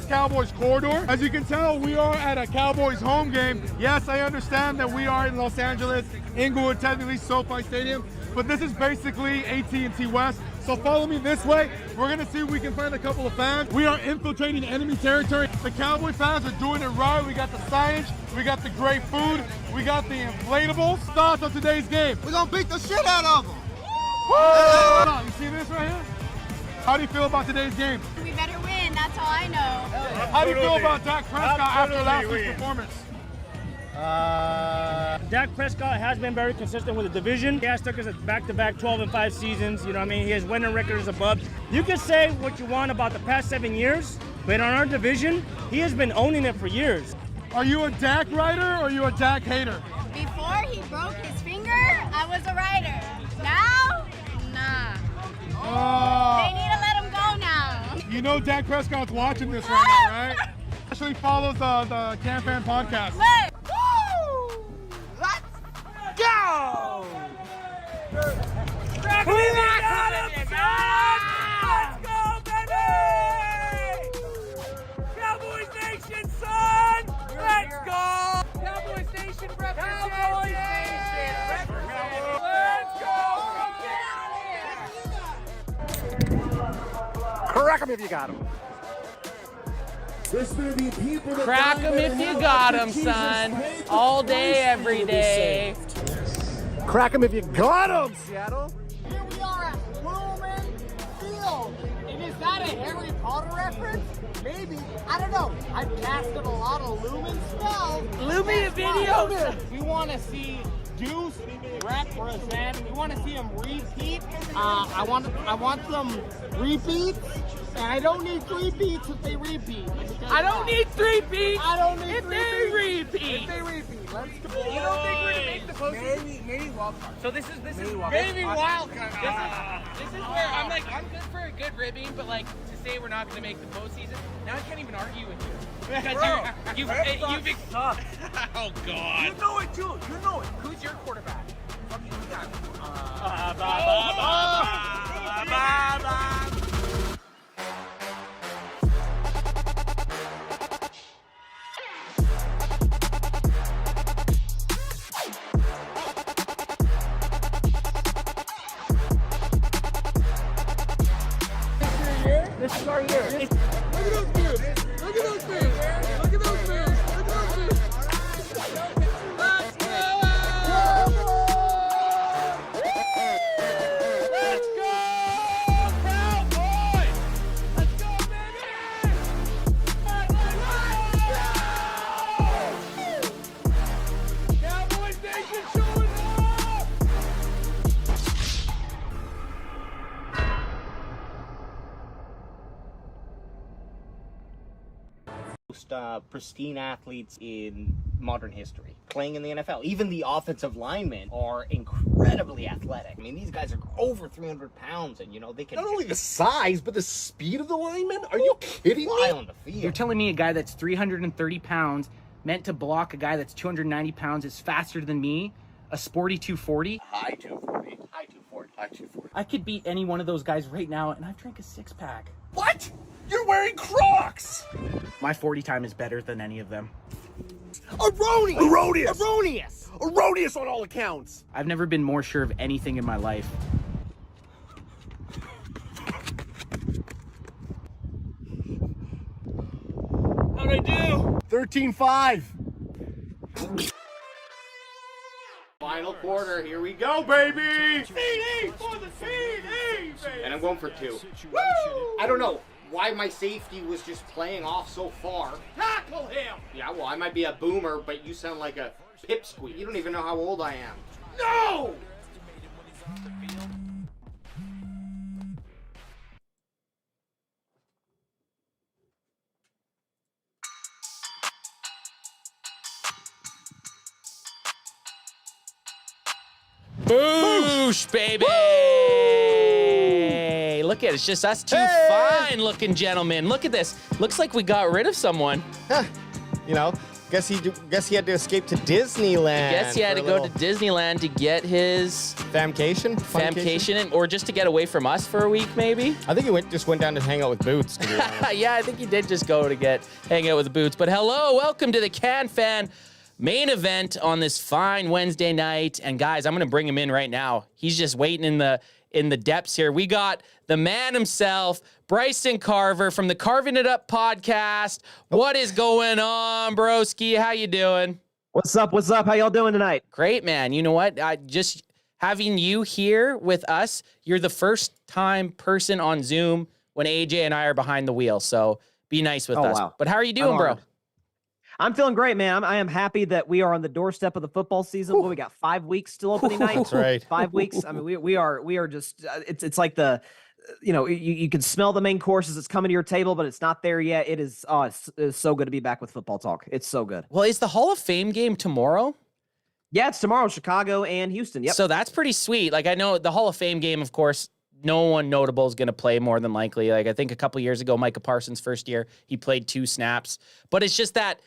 Cowboys corridor. As you can tell, we are at a Cowboys home game. Yes, I understand that we are in Los Angeles, Inglewood, technically SoFi Stadium, but this is basically AT&T West. So follow me this way. We're gonna see if we can find a couple of fans. We are infiltrating enemy territory. The Cowboy fans are doing it right. We got the signage, we got the great food, we got the inflatables. Thoughts on today's game? We're gonna beat the shit out of them. Woo! You see this right here? How do you feel about today's game? We better win, that's all I know. How do you feel about Dak Prescott after last week's performance? Dak Prescott has been very consistent with the division. He has took us back-to-back 12-5 seasons. You know what I mean? He has winning records above. You can say what you want about the past 7 years, but on our division, he has been owning it for years. Are you a Dak rider or are you a Dak hater? Before he broke his finger, I was a rider. Now, nah. They need to let him go now. You know Dak Prescott's watching this right now, right? Actually follows the CanFan podcast. Look. Go! Let's go, baby! Cowboys Nation, son! Let's go! Cowboys Nation represent! Cowboys Nation represent! Let's go! Crack 'em if you got 'em. Crack 'em if you got 'em, son. All day, every day. Crack 'em if you got 'em, Seattle. Here we are at Lumen Field. And is that a Harry Potter reference? Maybe. I don't know. I've casted a lot of Lumen spells. Lumen videos. We want to see Deuce represent. We want to see him repeat. I want some repeats. And I don't need 3 beats if they repeat. I don't need 3 beats. I don't need if 3 they beats. repeat. If they repeat. Let's go. You don't think we're gonna make the postseason? Maybe wild card. So this is Maybe wild card. This is where I'm like, I'm good for a good ribbing, but like to say we're not gonna make the postseason, now I can't even argue with you because you've Sucks. oh god. You know it too. You know it. Who's your quarterback? This is our year. Look at those beers! Look at those beers! Look at those beers! Look at those beers! Let's go! Let's go, Cowboys! Let's go, baby! Cowboys Nation showing Most pristine athletes in modern history playing in the NFL. Even the offensive linemen are incredibly athletic. I mean, these guys are over 300 pounds, and you know they can Not only the size, but the speed of the linemen? Are you kidding fly me? on the field. You're telling me a guy that's 330 pounds meant to block a guy that's 290 pounds is faster than me, a sporty 240? High 240. High 240. High 240. I could beat any one of those guys right now, and I've drank a 6-pack. What? You're wearing Crocs! My 40 time is better than any of them. Erroneous! Erroneous! Erroneous! Erroneous on all accounts! I've never been more sure of anything in my life. How'd I do? 13-5. Final quarter, here we go, baby! CD for the CD, baby! And I'm going for 2. Woo! I don't know why my safety was just playing off so far. Tackle him! Yeah, well, I might be a boomer, but you sound like a pipsqueak. You don't even know how old I am. No! Boosh, baby! Look at it. It's just us two fine-looking gentlemen. Look at this. Looks like we got rid of someone. You know, Guess he had to escape to Disneyland. Guess he had to for a go little to Disneyland to get his famcation, or just to get away from us for a week, maybe. I think he just went down to hang out with Boots. To be honest. Yeah, I think he did just go to hang out with the Boots. But hello, welcome to the CanFan main event on this fine Wednesday night. And guys, I'm going to bring him in right now. He's just waiting in the depths here. We got the man himself, Bryson Carver from the Carving It Up podcast. What is going on, broski? How you doing? What's up? What's up? How y'all doing tonight? Great, man. You know what? Just having you here with us, you're the first time person on Zoom when AJ and I are behind the wheel. So be nice with us. Wow. But how are you doing, bro? I'm feeling great, man. I am happy that we are on the doorstep of the football season. Well, we got 5 weeks still opening night. That's right. 5 weeks. I mean, we are just, it's like you can smell the main course as it's coming to your table, but it's not there yet. It is, it's so good to be back with football talk. It's so good. Well, is the Hall of Fame game tomorrow? Yeah, it's tomorrow, Chicago and Houston. Yep. So that's pretty sweet. Like, I know the Hall of Fame game, of course, no one notable is going to play more than likely. Like, I think a couple years ago, Micah Parsons' first year, he played 2 snaps. But it's just that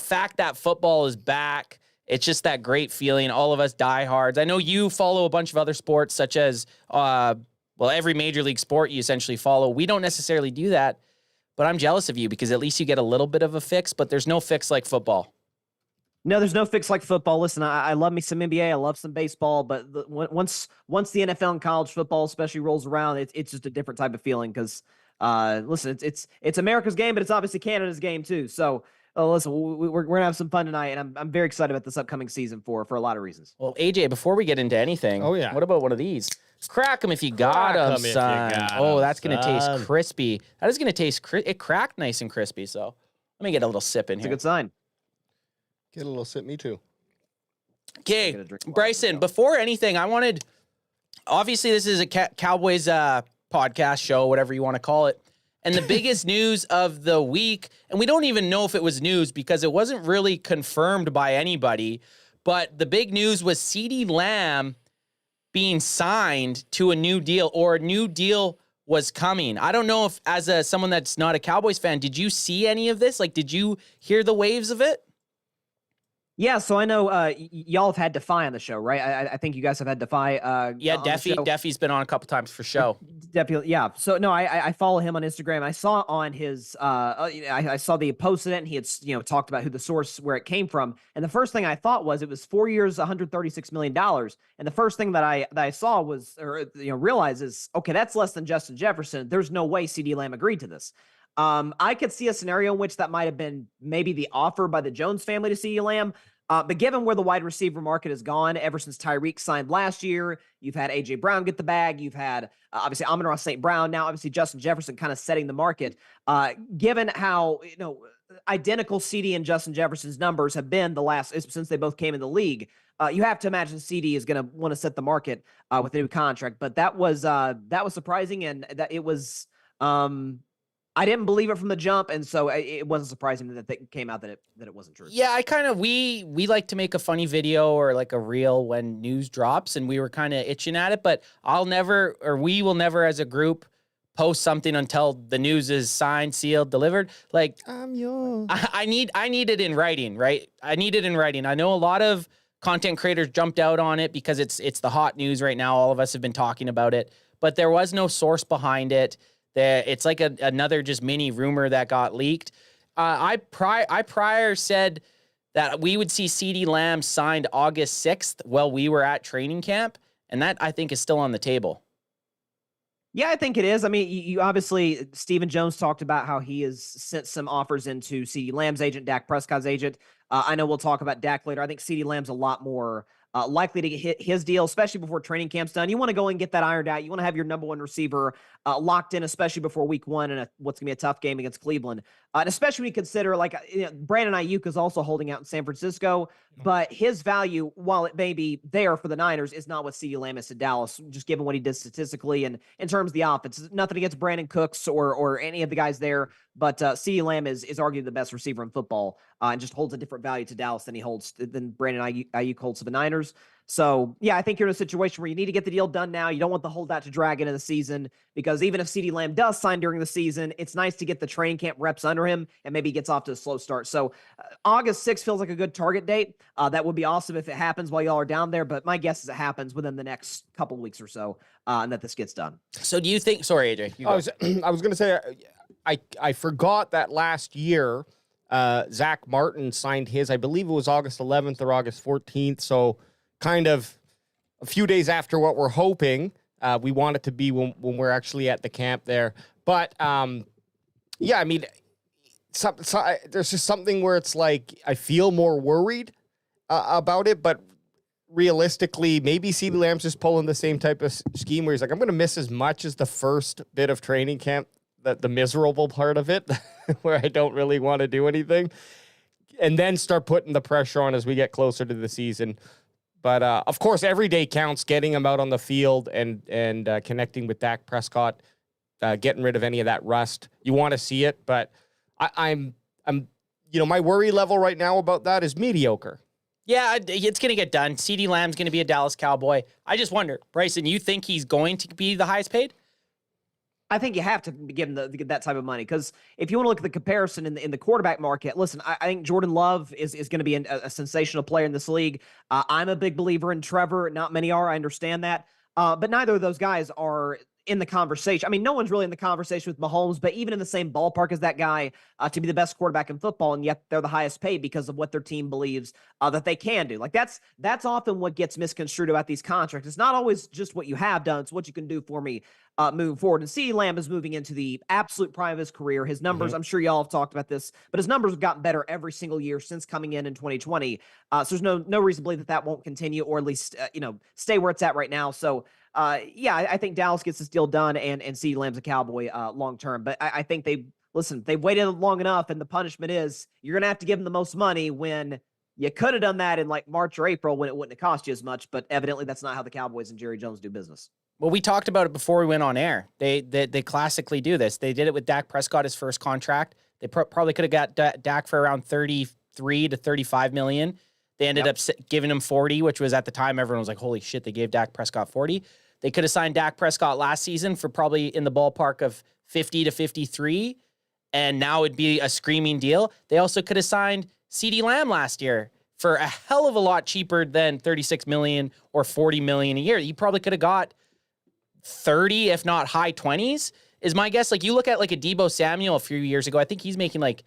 fact that football is back. It's just that great feeling. All of us diehards. I know you follow a bunch of other sports, such as, every major league sport you essentially follow. We don't necessarily do that, but I'm jealous of you because at least you get a little bit of a fix, but there's no fix like football. No, there's no fix like football. Listen, I love me some NBA. I love some baseball, but once the NFL and college football especially rolls around, it's just a different type of feeling because, listen, it's America's game, but it's obviously Canada's game too. So, listen, we're going to have some fun tonight, and I'm very excited about this upcoming season for a lot of reasons. Well, AJ, before we get into anything, what about one of these? Crack them if you got them, son. That's going to taste crispy. That is going to taste, it cracked nice and crispy, so let me get a little sip in here. It's a good sign. Get a little sip, me too. Okay, Bryson, before anything, obviously this is a Cowboys podcast show, whatever you want to call it. And the biggest news of the week, and we don't even know if it was news because it wasn't really confirmed by anybody, but the big news was CeeDee Lamb being signed to a new deal, or a new deal was coming. I don't know if, as someone that's not a Cowboys fan, did you see any of this? Like, did you hear the waves of it? Yeah, so I know y'all have had Defy on the show, right? I think you guys have had Defy. Yeah, Defy's been on a couple times for show. Definitely, yeah. So no, I follow him on Instagram. I saw on his, I saw the posted it, and he had talked about who the source where it came from. And the first thing I thought was it was 4 years, $136 million. And the first thing that I saw was, or realized is, okay, that's less than Justin Jefferson. There's no way CeeDee Lamb agreed to this. I could see a scenario in which that might have been maybe the offer by the Jones family to CeeDee Lamb. But given where the wide receiver market has gone ever since Tyreek signed last year, you've had A.J. Brown get the bag. You've had, obviously, Amon-Ra St. Brown. Now, obviously, Justin Jefferson kind of setting the market. Given how, identical CeeDee and Justin Jefferson's numbers have been since they both came in the league, you have to imagine CeeDee is going to want to set the market with a new contract. But that was surprising, and that it was I didn't believe it from the jump, and so it wasn't surprising that it came out that it wasn't true. Yeah, we like to make a funny video or like a reel when news drops, and we were kind of itching at it, but we will never as a group post something until the news is signed, sealed, delivered. Like, I'm yours. I need it in writing, right? I need it in writing. I know a lot of content creators jumped out on it because it's the hot news right now. All of us have been talking about it, but there was no source behind it. It's like another just mini rumor that got leaked. I prior said that we would see CeeDee Lamb signed August 6th while we were at training camp, and that I think is still on the table. Yeah, I think it is. I mean, you obviously, Stephen Jones talked about how he has sent some offers into CeeDee Lamb's agent, Dak Prescott's agent. I know we'll talk about Dak later. I think CeeDee Lamb's a lot more likely to hit his deal, especially before training camp's done. You want to go and get that ironed out. You want to have your number one receiver locked in, especially before week 1 and what's going to be a tough game against Cleveland. And especially when you consider, Brandon Ayuk is also holding out in San Francisco, but his value, while it may be there for the Niners, is not what CeeDee Lamb is to Dallas, just given what he did statistically and in terms of the offense. Nothing against Brandon Cooks or any of the guys there, but CeeDee Lamb is arguably the best receiver in football and just holds a different value to Dallas than Brandon Ayuk holds to the Niners. years. So, yeah, I think you're in a situation where you need to get the deal done now. You don't want the holdout to drag into the season because even if CeeDee Lamb does sign during the season, it's nice to get the training camp reps under him and maybe he gets off to a slow start. So, August 6th feels like a good target date. That would be awesome if it happens while y'all are down there, but my guess is it happens within the next couple weeks or so and that this gets done. So do you think, sorry, AJ. I was going to say, I forgot that last year, Zach Martin signed his, I believe it was August 11th or August 14th. So, kind of a few days after what we're hoping. We want it to be when we're actually at the camp there. But, yeah, I mean, there's just something where it's like I feel more worried about it, but realistically, maybe CeeDee Lamb's just pulling the same type of scheme where he's like, I'm going to miss as much as the first bit of training camp, the miserable part of it, where I don't really want to do anything, and then start putting the pressure on as we get closer to the season. But, of course, every day counts, getting him out on the field and connecting with Dak Prescott, getting rid of any of that rust. You want to see it, but I'm my worry level right now about that is mediocre. Yeah, it's going to get done. CeeDee Lamb's going to be a Dallas Cowboy. I just wonder, Bryson, you think he's going to be the highest paid? I think you have to give him that type of money because if you want to look at the comparison in the quarterback market, listen, I think Jordan Love is going to be a sensational player in this league. I'm a big believer in Trevor. Not many are. I understand that. But neither of those guys are in the conversation. I mean, no one's really in the conversation with Mahomes, but even in the same ballpark as that guy to be the best quarterback in football, and yet they're the highest paid because of what their team believes that they can do. Like that's often what gets misconstrued about these contracts. It's not always just what you have done; it's what you can do for me moving forward. And CeeDee Lamb is moving into the absolute prime of his career. His numbers, I'm sure y'all have talked about this, but his numbers have gotten better every single year since coming in 2020. So there's no reason to believe that won't continue, or at least stay where it's at right now. So. I think Dallas gets this deal done and CeeDee Lamb's a Cowboy long term. But I think they've waited long enough, and the punishment is you're going to have to give them the most money when you could have done that in like March or April when it wouldn't have cost you as much. But evidently that's not how the Cowboys and Jerry Jones do business. Well, we talked about it before we went on air. They classically do this. They did it with Dak Prescott, his first contract. They probably could have got Dak for around 33 to 35 million. They ended up giving him 40, which was at the time everyone was like, holy shit, they gave Dak Prescott 40. They could have signed Dak Prescott last season for probably in the ballpark of 50 to 53, and now it'd be a screaming deal. They also could have signed CeeDee Lamb last year for a hell of a lot cheaper than 36 million or 40 million a year. You probably could have got 30, if not high 20s, is my guess. Like you look at like a Deebo Samuel a few years ago, I think he's making like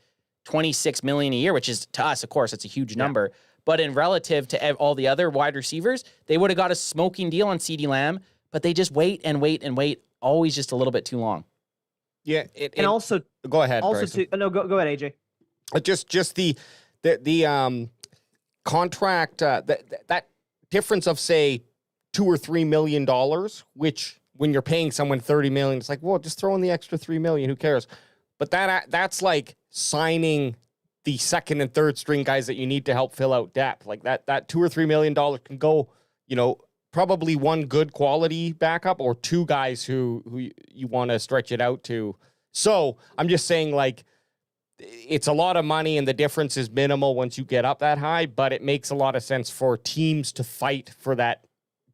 26 million a year, which is to us, of course, it's a huge number. But in relative to all the other wide receivers, they would have got a smoking deal on CeeDee Lamb. But they just wait and wait and wait, always just a little bit too long. Yeah, and also go ahead. Also, go ahead, AJ. Just the contract that difference of say $2 or $3 million, which when you're paying someone $30 million, it's like, well, just throw in the extra $3 million. Who cares? But that's like signing the second and third string guys that you need to help fill out depth. Like that $2 or $3 million can go, probably one good quality backup or two guys who you want to stretch it out to. So I'm just saying, like, it's a lot of money and the difference is minimal once you get up that high, but it makes a lot of sense for teams to fight for that,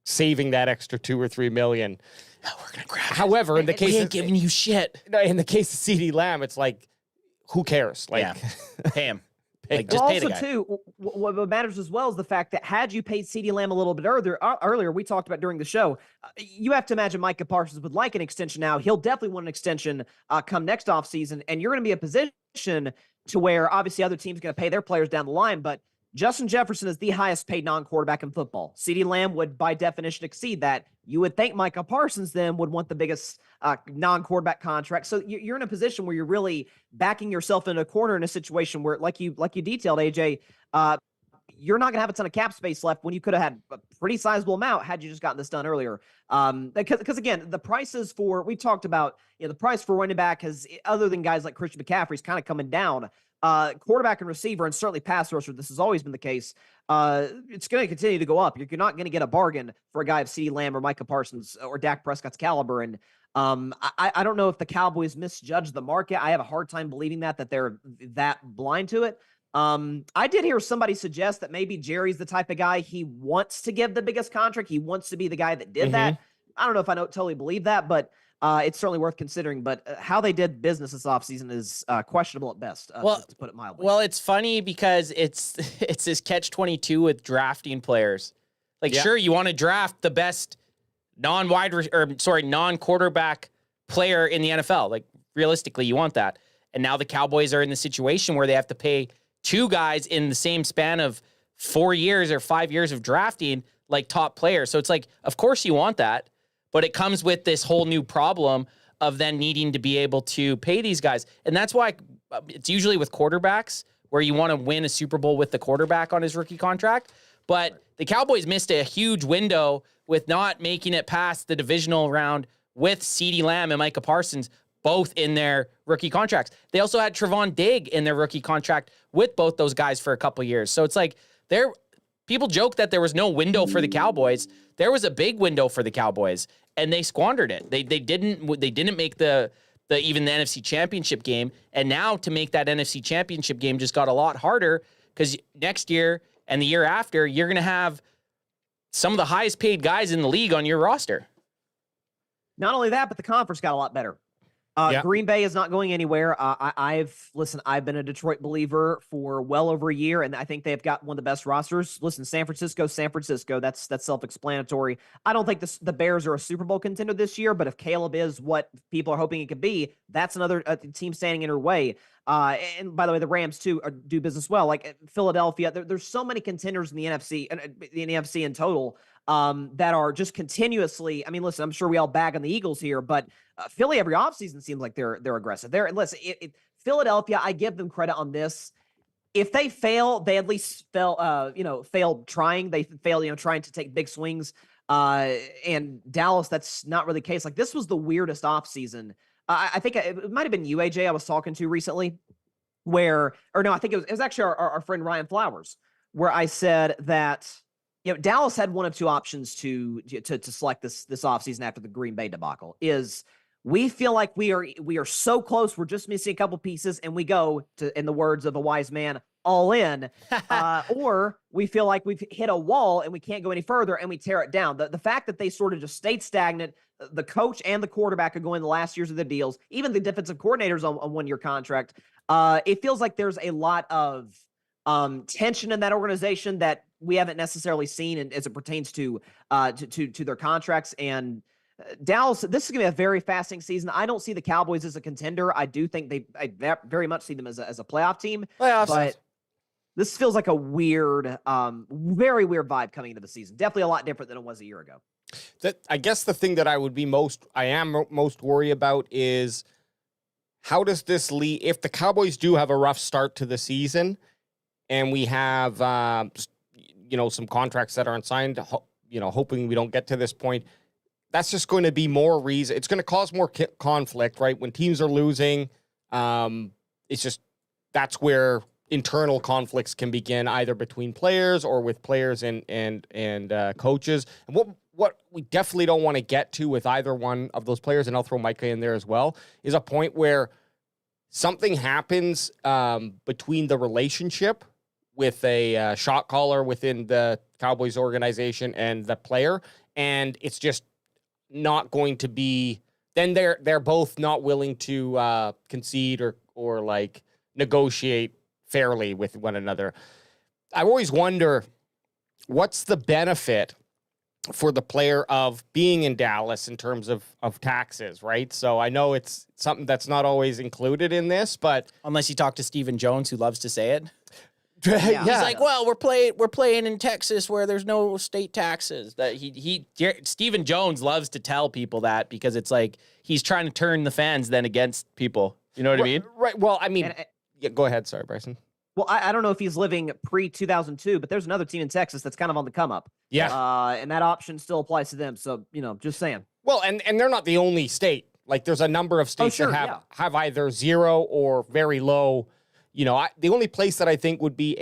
saving that extra $2 or $3 million. No, we're gonna grab it. However, in the case we ain't giving you shit. In the case of CeeDee Lamb, it's like, who cares? Like, pay him. Like, just pay the guy. Too, what matters as well is the fact that had you paid CeeDee Lamb a little bit earlier, we talked about during the show, you have to imagine Micah Parsons would like an extension now. He'll definitely want an extension come next offseason, and you're going to be in a position to where obviously other teams are going to pay their players down the line, but Justin Jefferson is the highest paid non-quarterback in football. CeeDee Lamb would, by definition, exceed that. You would think Micah Parsons then would want the biggest non-quarterback contract. So you're in a position where you're really backing yourself into a corner in a situation where, like you detailed, AJ, you're not going to have a ton of cap space left when you could have had a pretty sizable amount had you just gotten this done earlier. Because again, the prices we talked about, the price for running back has, other than guys like Christian McCaffrey, is kind of coming down. Quarterback and receiver, and certainly pass rusher, this has always been the case. It's going to continue to go up. You're not going to get a bargain for a guy of CeeDee Lamb or Micah Parsons or Dak Prescott's caliber. And I don't know if the Cowboys misjudged the market. I have a hard time believing that they're that blind to it. I did hear somebody suggest that maybe Jerry's the type of guy he wants to give the biggest contract. He wants to be the guy that did that. I don't know if I totally believe that, but it's certainly worth considering. But how they did business this offseason is questionable at best, to put it mildly. Well, it's funny because it's this catch-22 with drafting players. Like, sure, you want to draft the best non-quarterback player in the NFL. Like, realistically, you want that. And now the Cowboys are in the situation where they have to pay two guys in the same span of 4 years or 5 years of drafting, like, top players. So it's like, of course you want that, but it comes with this whole new problem of then needing to be able to pay these guys. And that's why it's usually with quarterbacks where you want to win a Super Bowl with the quarterback on his rookie contract. But the Cowboys missed a huge window with not making it past the divisional round with CeeDee Lamb and Micah Parsons both in their rookie contracts. They also had Trevon Digg in their rookie contract with both those guys for a couple years. So it's like people joke that there was no window for the Cowboys. There was a big window for the Cowboys, and they squandered it. They didn't make even the NFC Championship game, and now to make that NFC Championship game just got a lot harder because next year and the year after, you're going to have some of the highest paid guys in the league on your roster. Not only that, but the conference got a lot better. Green Bay is not going anywhere. I've been a Detroit believer for well over a year, and I think they've got one of the best rosters. Listen, San Francisco, that's self-explanatory. I don't think the Bears are a Super Bowl contender this year, but if Caleb is what people are hoping it could be, that's another team standing in her way. And by the way, the Rams too do business well. Like Philadelphia, there's so many contenders in the NFC in total that are just continuously. I mean, listen, I'm sure we all bag on the Eagles here, but Philly every offseason seems like they're aggressive. Philadelphia, I give them credit on this. If they fail, they at least failed trying. They failed, trying to take big swings. And Dallas, that's not really the case. Like, this was the weirdest offseason. I think it might have been UAJ I was talking to recently I think it was actually our friend Ryan Flowers, where I said that, Dallas had one of two options to select this offseason after the Green Bay debacle. We feel like we are so close, we're just missing a couple pieces, and we go to, in the words of a wise man, all in, or we feel like we've hit a wall and we can't go any further and we tear it down. The fact that they sort of just stayed stagnant, the coach and the quarterback are going the last years of the deals, even the defensive coordinators on one-year contract, it feels like there's a lot of tension in that organization that we haven't necessarily seen as it pertains to their contracts. And Dallas, this is going to be a very fascinating season. I don't see the Cowboys as a contender. I do think I very much see them as a playoff team. But this feels like a weird, very weird vibe coming into the season. Definitely a lot different than it was a year ago. I guess the thing that I am most worried about is how does this lead, if the Cowboys do have a rough start to the season and we have, some contracts that aren't signed, hoping we don't get to this point, that's just going to be more reason. It's going to cause more conflict, right? When teams are losing, that's where internal conflicts can begin, either between players or with players and coaches. And what we definitely don't want to get to with either one of those players, and I'll throw Micah in there as well, is a point where something happens between the relationship with a shot caller within the Cowboys organization and the player, and it's just not going to be. Then they're both not willing to concede or like negotiate fairly with one another. I always wonder what's the benefit for the player of being in Dallas in terms of taxes, right? So I know it's something that's not always included in this, but unless you talk to Stephen Jones, who loves to say it. Yeah. He's like, well, we're playing in Texas where there's no state taxes. That Stephen Jones loves to tell people that because it's like he's trying to turn the fans then against people. You know what I mean? Right. Well, I mean, go ahead. Sorry, Bryson. Well, I don't know if he's living pre-2002, but there's another team in Texas that's kind of on the come up. Yeah. And that option still applies to them. So, just saying. Well, and they're not the only state. Like, there's a number of states that have either zero or very low. The only place that I think would be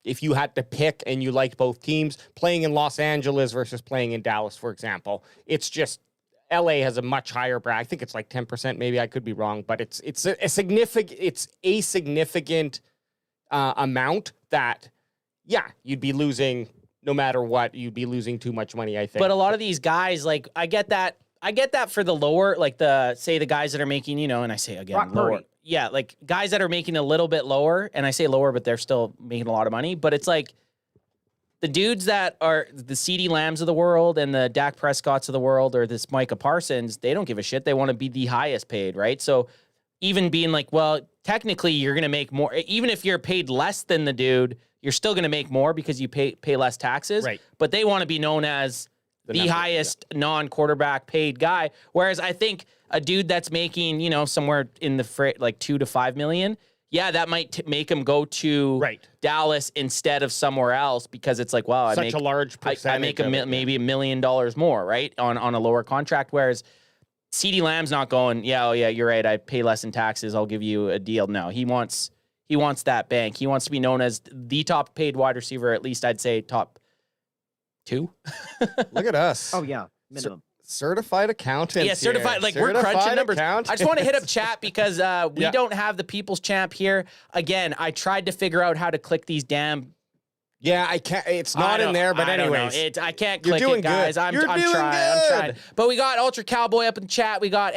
if you had to pick and you liked both teams, playing in Los Angeles versus playing in Dallas, for example, it's just LA has a much higher bracket. I think it's like 10%, maybe I could be wrong, but it's a significant amount that, yeah, you'd be losing no matter what. You'd be losing too much money, I think. But a lot of these guys, like, I get that for the lower, like the guys that are making, you know, and I say again, Brock lower. Purdy. Yeah, like guys that are making a little bit lower, and I say lower, but they're still making a lot of money. But it's like the dudes that are the CeeDee Lambs of the world and the Dak Prescotts of the world, or this Micah Parsons, they don't give a shit. They want to be the highest paid, right? So even being like, well, technically you're going to make more, even if you're paid less than the dude, you're still going to make more because you pay less taxes. Right. But they want to be known as the highest non-quarterback paid guy. Whereas I think a dude that's making, you know, somewhere in the like 2 to 5 million, yeah, that might make him go to Dallas instead of somewhere else because it's like, wow, Such a large percentage. I make maybe $1 million more, right, on a lower contract. Whereas CeeDee Lamb's not going, yeah, oh yeah, you're right, I pay less in taxes, I'll give you a deal. No, he wants that bank. He wants to be known as the top paid wide receiver, at least I'd say top 2. Look at us. Oh yeah, minimum. Certified accountants. Yeah, certified. Here. Like we're crunching numbers. Accountants. I just want to hit up chat because we don't have the people's champ here. Again, I tried to figure out how to click these damn. Yeah, I can't. It's not in there, but anyways, I can't click it, guys. I'm trying. I'm trying. But we got Ultra Cowboy up in the chat. We got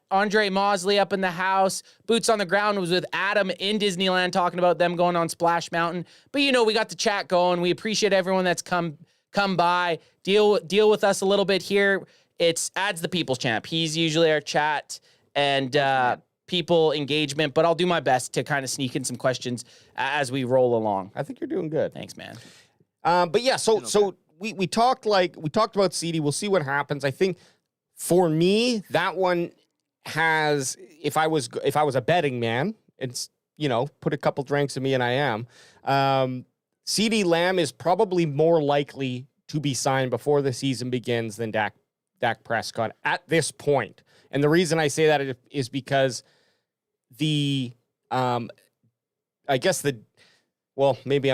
Andre Mosley up in the house. Boots on the Ground was with Adam in Disneyland talking about them going on Splash Mountain. But you know, we got the chat going. We appreciate everyone that's come by. Deal with us a little bit here. It's adds the people's champ. He's usually our chat and people engagement, but I'll do my best to kind of sneak in some questions as we roll along. I think you're doing good. Thanks, man. But yeah, so we talked about CeeDee. We'll see what happens. I think for me, that one has, if I was a betting man, it's, you know, put a couple drinks in me and I am. CeeDee Lamb is probably more likely to be signed before the season begins than Dak Prescott at this point. And the reason I say that is because maybe I'm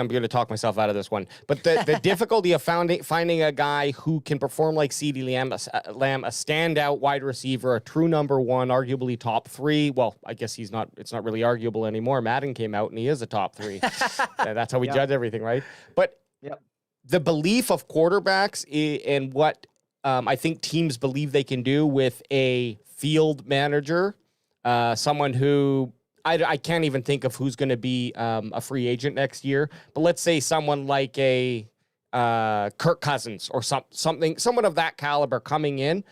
going to talk myself out of this one, but the difficulty of finding a guy who can perform like CeeDee Lamb, a standout wide receiver, a true number 1, arguably top 3. Well, I guess it's not really arguable anymore. Madden came out and he is a top 3. That's how we judge everything, right? But the belief of quarterbacks and what I think teams believe they can do with a field manager, someone who I can't even think of who's going to be a free agent next year. But let's say someone like a Kirk Cousins or someone of that caliber coming in.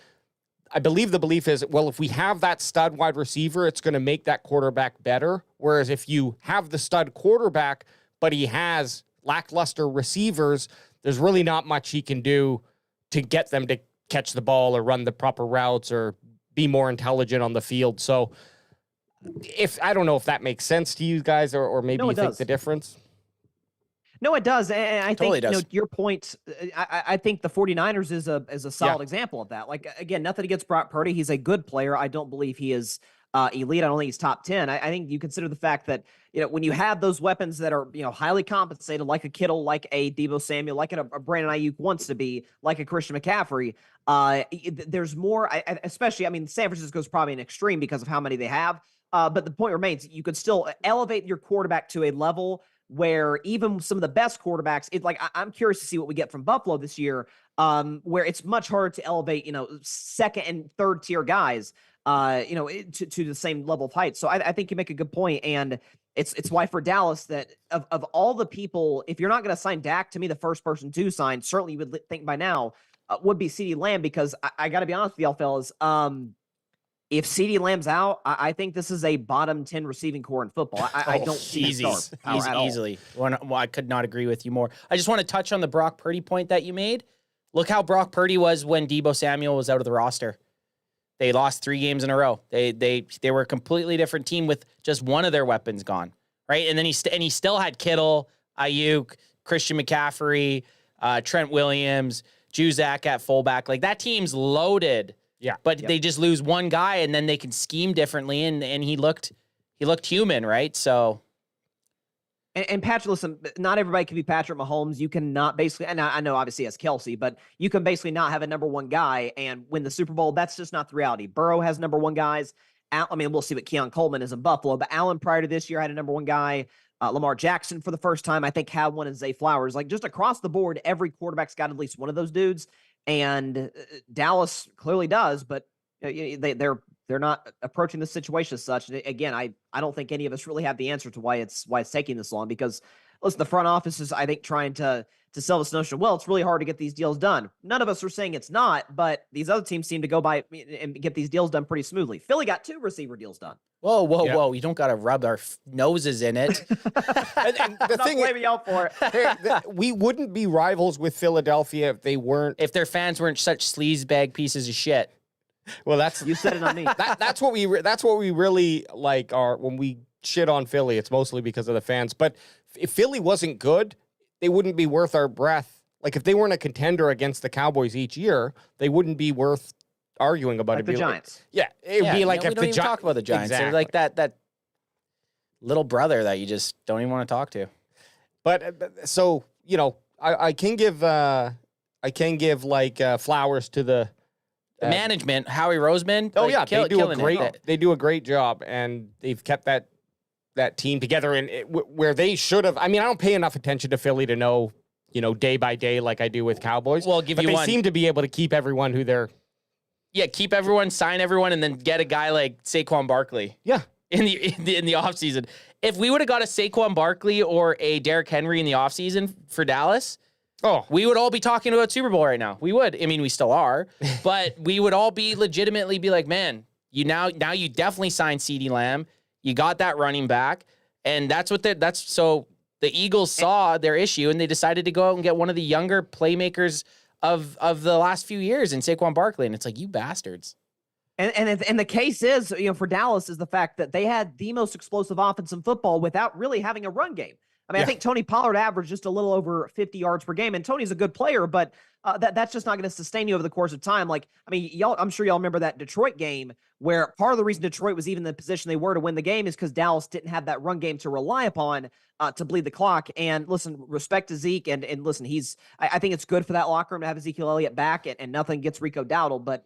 I believe the belief is, well, if we have that stud wide receiver, it's going to make that quarterback better. Whereas if you have the stud quarterback, but he has lackluster receivers, there's really not much he can do to get them to catch the ball or run the proper routes or be more intelligent on the field. So I don't know if that makes sense to you guys or maybe you think the difference. No, it does. And I totally think, you know, your point, I think the 49ers is a solid example of that. Like, again, nothing against Brock Purdy. He's a good player. I don't believe he is elite. I don't think he's top 10. I think you consider the fact that, you know, when you have those weapons that are, you know, highly compensated, like a Kittle, like a Deebo Samuel, like a Brandon Ayuk wants to be, like a Christian McCaffrey, there's more, especially, I mean, San Francisco is probably an extreme because of how many they have. But the point remains, you could still elevate your quarterback to a level where even some of the best quarterbacks, I'm curious to see what we get from Buffalo this year, where it's much harder to elevate, you know, second and third tier guys, you know, to the same level of height. So I think you make a good point, and it's why for Dallas that of all the people, if you're not going to sign Dak, to me the first person to sign, certainly you would think by now, would be CeeDee Lamb, because I got to be honest with y'all fellas, if CeeDee Lamb's out, I think this is a bottom 10 receiving core in football. I don't see easily. Well, I could not agree with you more. I just want to touch on the Brock Purdy point that you made. Look how Brock Purdy was when Deebo Samuel was out of the roster. They lost 3 games in a row. They were a completely different team with just one of their weapons gone, right? And then he still had Kittle, Ayuk, Christian McCaffrey, Trent Williams, Juzak at fullback. Like, that team's loaded. Yeah, but they just lose one guy, and then they can scheme differently, and he looked human, right? So, and Patrick, listen, not everybody can be Patrick Mahomes. You cannot basically, and I know obviously as Kelsey, but you can basically not have a number 1 guy and win the Super Bowl. That's just not the reality. Burrow has number 1 guys, I mean, we'll see what Keon Coleman is in Buffalo, but Allen prior to this year had a number one guy. Lamar Jackson for the first time, I think, had one in Zay Flowers. Like, just across the board, every quarterback's got at least one of those dudes, and Dallas clearly does, but they're not approaching the situation as such. And again, I don't think any of us really have the answer to why it's taking this long, because listen, the front office is, I think, trying to sell this notion of, well, it's really hard to get these deals done. None of us are saying it's not, but these other teams seem to go by and get these deals done pretty smoothly. Philly got 2 receiver deals done. Whoa. You don't got to rub our noses in it. And the thing is, me out for it. we wouldn't be rivals with Philadelphia if they weren't. If their fans weren't such sleazebag pieces of shit. Well, you said it on me. That's what we really like are when we shit on Philly. It's mostly because of the fans. But if Philly wasn't good, they wouldn't be worth our breath. Like, if they weren't a contender against the Cowboys each year, they wouldn't be worth arguing about. Like the Giants. It'd be like we if don't the even talk about the Giants. Exactly. They're like that little brother that you just don't even want to talk to. But so I can give flowers to the management, Howie Roseman. Oh yeah, they do a great job, and they've kept that team together. And where they should have, I mean, I don't pay enough attention to Philly to know, day by day like I do with Cowboys. Well, they seem to be able to keep everyone who they're. Yeah, keep everyone, sign everyone, and then get a guy like Saquon Barkley. Yeah. In the offseason. If we would have got a Saquon Barkley or a Derrick Henry in the offseason for Dallas, we would all be talking about Super Bowl right now. We would. I mean, we still are, but we would all be legitimately be like, man, now you definitely signed CeeDee Lamb. You got that running back, and so the Eagles saw their issue and they decided to go out and get one of the younger playmakers of the last few years in Saquon Barkley, and it's like, you bastards. And the case is, for Dallas is the fact that they had the most explosive offense in football without really having a run game. I mean, I think Tony Pollard averaged just a little over 50 yards per game, and Tony's a good player, but that's just not going to sustain you over the course of time. Like, I mean, I'm sure y'all remember that Detroit game where part of the reason Detroit was even in the position they were to win the game is because Dallas didn't have that run game to rely upon to bleed the clock. And listen, respect to Zeke, and listen, I think it's good for that locker room to have Ezekiel Elliott back, and nothing gets Rico Dowdle, but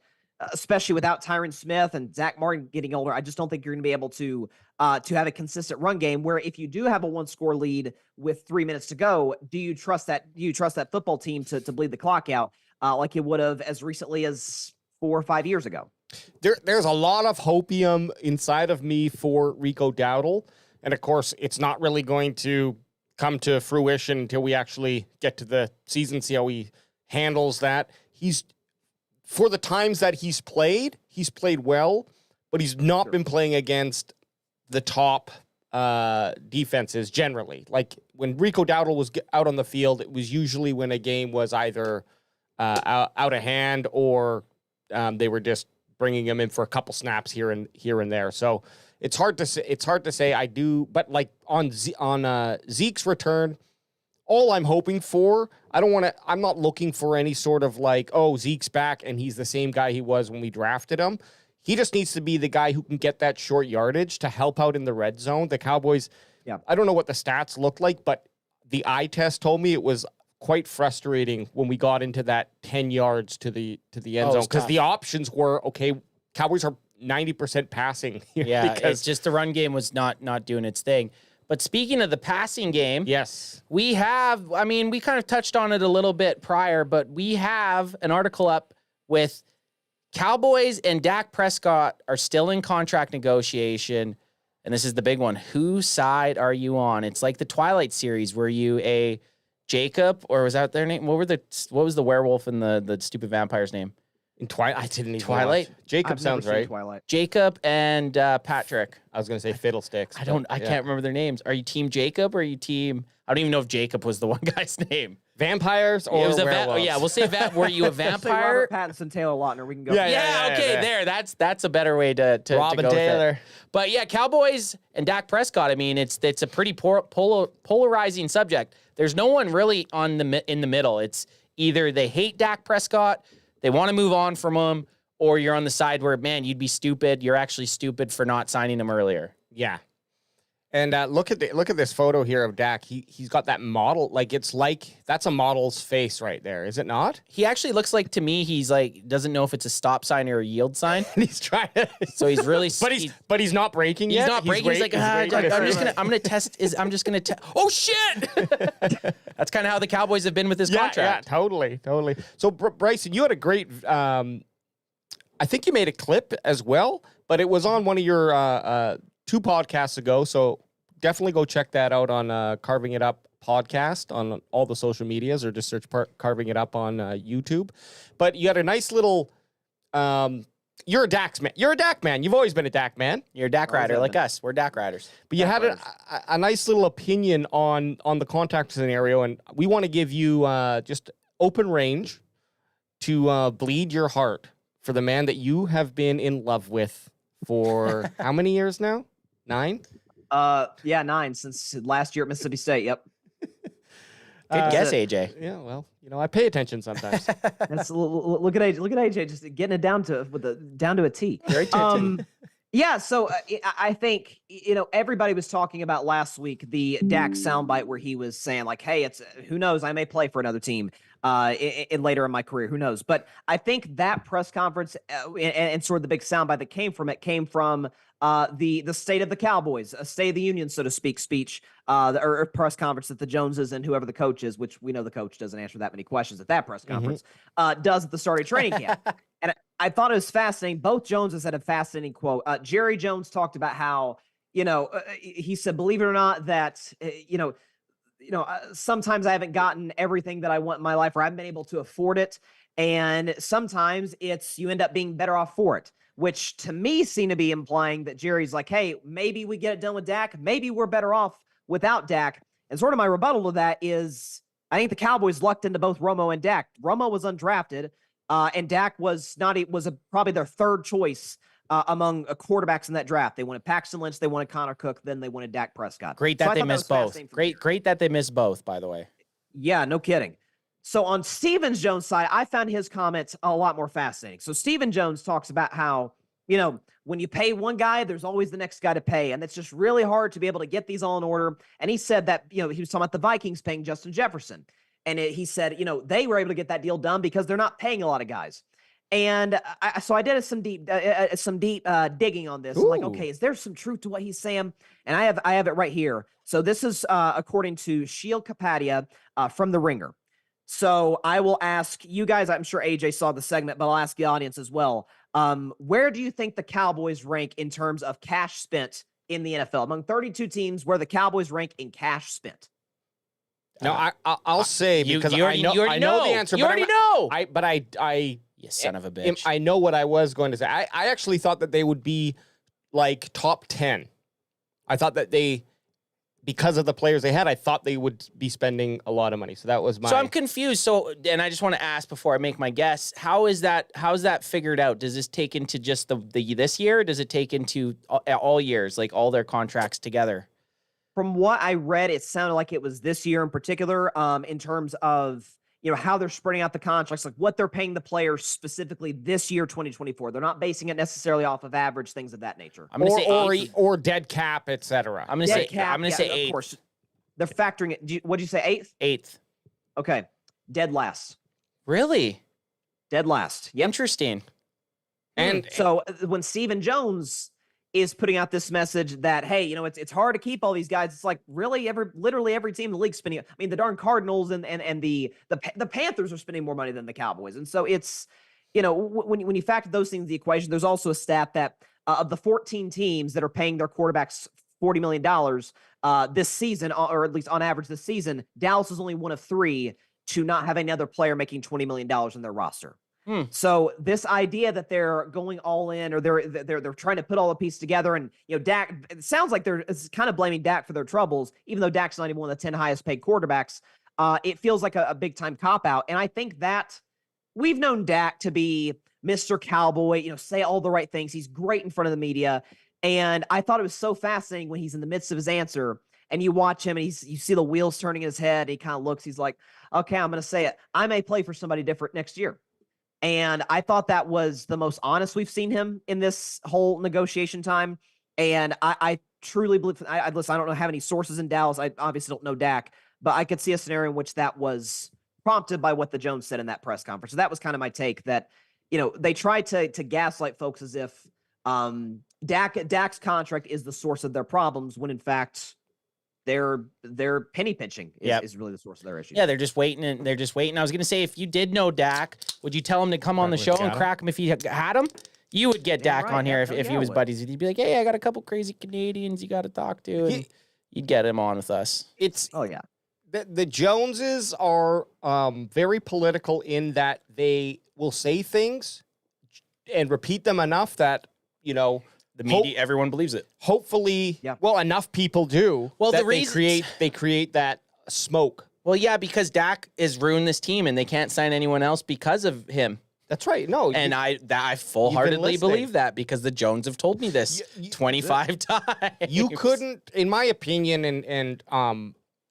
especially without Tyron Smith and Zach Martin getting older, I just don't think you're going to be able to have a consistent run game where if you do have a 1-score lead with 3 minutes to go, do you trust that football team to bleed the clock out like you would have as recently as 4 or 5 years ago? There's a lot of hopium inside of me for Rico Dowdle. And of course, it's not really going to come to fruition until we actually get to the season, see how he handles that. For the times that he's played well, but he's not been playing against the top defenses generally. Like, when Rico Dowdle was out on the field, it was usually when a game was either out of hand or they were just bringing him in for a couple snaps here and there. So it's hard to say. I do, but like on Zeke's return, all I'm hoping for, I'm not looking for any sort of like, oh, Zeke's back and he's the same guy he was when we drafted him. He just needs to be the guy who can get that short yardage to help out in the red zone. The Cowboys, I don't know what the stats looked like, but the eye test told me it was quite frustrating when we got into that 10 yards to the end zone, because the options were, okay, Cowboys are 90% passing. Yeah, because it's just the run game was not doing its thing. But speaking of the passing game, yes, we have, I mean, we kind of touched on it a little bit prior, but we have an article up with Cowboys and Dak Prescott are still in contract negotiation. And this is the big one. Whose side are you on? It's like the Twilight series. Were you a Jacob, or was that their name? What was the werewolf and the stupid vampire's name? In Twilight, I didn't even Twilight. Jacob sounds right. Twilight. Jacob and Patrick. I was going to say Fiddlesticks. I can't remember their names. Are you team Jacob or are you team? I don't even know if Jacob was the one guy's name. Vampires or werewolves? We'll say were you a vampire? Robert Pattinson, Taylor Lautner. We can go. There. That's a better way to Robin go Taylor. With it. But yeah, Cowboys and Dak Prescott. I mean, it's a pretty polarizing subject. There's no one really in the middle. It's either they hate Dak Prescott, they want to move on from him, or you're on the side where, man, you'd be stupid. You're actually stupid for not signing him earlier. Yeah. And look at this photo here of Dak. He's got that model, that's a model's face right there, is it not? He actually looks like, to me, he's like doesn't know if it's a stop sign or a yield sign. And he's trying to, so he's really, but he's not braking yet. He's not braking. He's like, I'm gonna test. Oh shit! That's kind of how the Cowboys have been with his contract. Yeah, totally. So Bryson, you had a great. I think you made a clip as well, but it was on one of your 2 podcasts ago, so definitely go check that out on Carving It Up podcast on all the social medias, or just search Carving It Up on YouTube. But you had a nice little. You're a Dak man. You're a Dak man. You've always been a Dak man. You're a Dak rider like us. We're Dak riders. But you had a nice little opinion on the contract scenario, and we want to give you just open range to bleed your heart for the man that you have been in love with for how many years now? 9? Yeah, 9 since last year at Mississippi State. Yep. Good guess, AJ. Yeah, well, I pay attention sometimes. That's look at AJ. Look at AJ just getting it down to a T. Very yeah. So I think everybody was talking about last week the Dak soundbite where he was saying like, "Hey, it's who knows? I may play for another team later in my career. Who knows?" But I think that press conference and sort of the big soundbite that came from the State of the Cowboys, a State of the Union, so to speak, speech or press conference that the Joneses and whoever the coach is, which we know the coach doesn't answer that many questions at that press conference, does at the start of training camp. And I thought it was fascinating. Both Joneses had a fascinating quote. Jerry Jones talked about how, he said, believe it or not, that, sometimes I haven't gotten everything that I want in my life, or I haven't been able to afford it. And sometimes you end up being better off for it, which to me seemed to be implying that Jerry's like, hey, maybe we get it done with Dak. Maybe we're better off without Dak. And sort of my rebuttal to that is I think the Cowboys lucked into both Romo and Dak. Romo was undrafted, and Dak was probably their third choice among quarterbacks in that draft. They wanted Paxton Lynch, they wanted Connor Cook, then they wanted Dak Prescott. Great that they missed both. Great that they missed both, by the way. Yeah, no kidding. So on Stephen Jones' side, I found his comments a lot more fascinating. So Stephen Jones talks about how, when you pay one guy, there's always the next guy to pay. And it's just really hard to be able to get these all in order. And he said that, he was talking about the Vikings paying Justin Jefferson. And he said, they were able to get that deal done because they're not paying a lot of guys. And so I did some deep digging on this. I'm like, okay, is there some truth to what he's saying? And I have it right here. So this is according to Sheil Kapadia from The Ringer. So I will ask you guys, I'm sure AJ saw the segment, but I'll ask the audience as well. Where do you think the Cowboys rank in terms of cash spent in the NFL? Among 32 teams, where the Cowboys rank in cash spent? No, I'll say, because you already know the answer. You already know. I You son of a bitch. I know what I was going to say. I actually thought that they would be like top 10. I thought that because of the players they had, I thought they would be spending a lot of money. So that was my... So I'm confused. So, and I just want to ask before I make my guess, how's that figured out? Does this take into just this year? Or does it take into all years, like all their contracts together? From what I read, it sounded like it was this year in particular, in terms of, how they're spreading out the contracts, like what they're paying the players specifically this year, 2024. They're not basing it necessarily off of average, things of that nature. I'm going to say or dead cap, etc. I'm going to say 8th. Of course. They're factoring it. What'd you say, 8th? 8th. Okay. Dead last. Really? Dead last. Yep. Interesting. And so when Stephen Jones is putting out this message that, hey, it's hard to keep all these guys. It's like literally every team in the league spending. I mean, the darn Cardinals and the Panthers are spending more money than the Cowboys. And so it's, when you factor those things in the equation, there's also a stat that of the 14 teams that are paying their quarterbacks $40 million this season, or at least on average this season, Dallas is only one of 3 to not have another player making $20 million in their roster. So this idea that they're going all in, or they're trying to put all the pieces together, and Dak, it sounds like they're kind of blaming Dak for their troubles, even though Dak's not even one of the 10 highest paid quarterbacks. It feels like a big time cop out, and I think that we've known Dak to be Mr. Cowboy, say all the right things. He's great in front of the media, and I thought it was so fascinating when he's in the midst of his answer, and you watch him, and you see the wheels turning in his head. He kind of looks. He's like, "Okay, I'm going to say it. I may play for somebody different next year." And I thought that was the most honest we've seen him in this whole negotiation time. And I truly believe. Listen, I don't have any sources in Dallas. I obviously don't know Dak, but I could see a scenario in which that was prompted by what the Jones said in that press conference. So that was kind of my take. That they tried to gaslight folks as if Dak's contract is the source of their problems, when in fact their penny pinching is really the source of their issues. Yeah, they're just waiting. I was gonna say, if you did know Dak, would you tell him to come on the show and crack him if he had him? You would get Dak on here if he was buddies with you. You'd be like, hey, I got a couple crazy Canadians you got to talk to, and you'd get him on with us. The Joneses are very political in that they will say things and repeat them enough that, the media, everyone believes it. Hopefully, enough people do. Well, that they create that smoke. Well, yeah, because Dak has ruined this team, and they can't sign anyone else because of him. That's right. No, and I full-heartedly believe that, because the Jones have told me this 25 times. You couldn't, in my opinion, and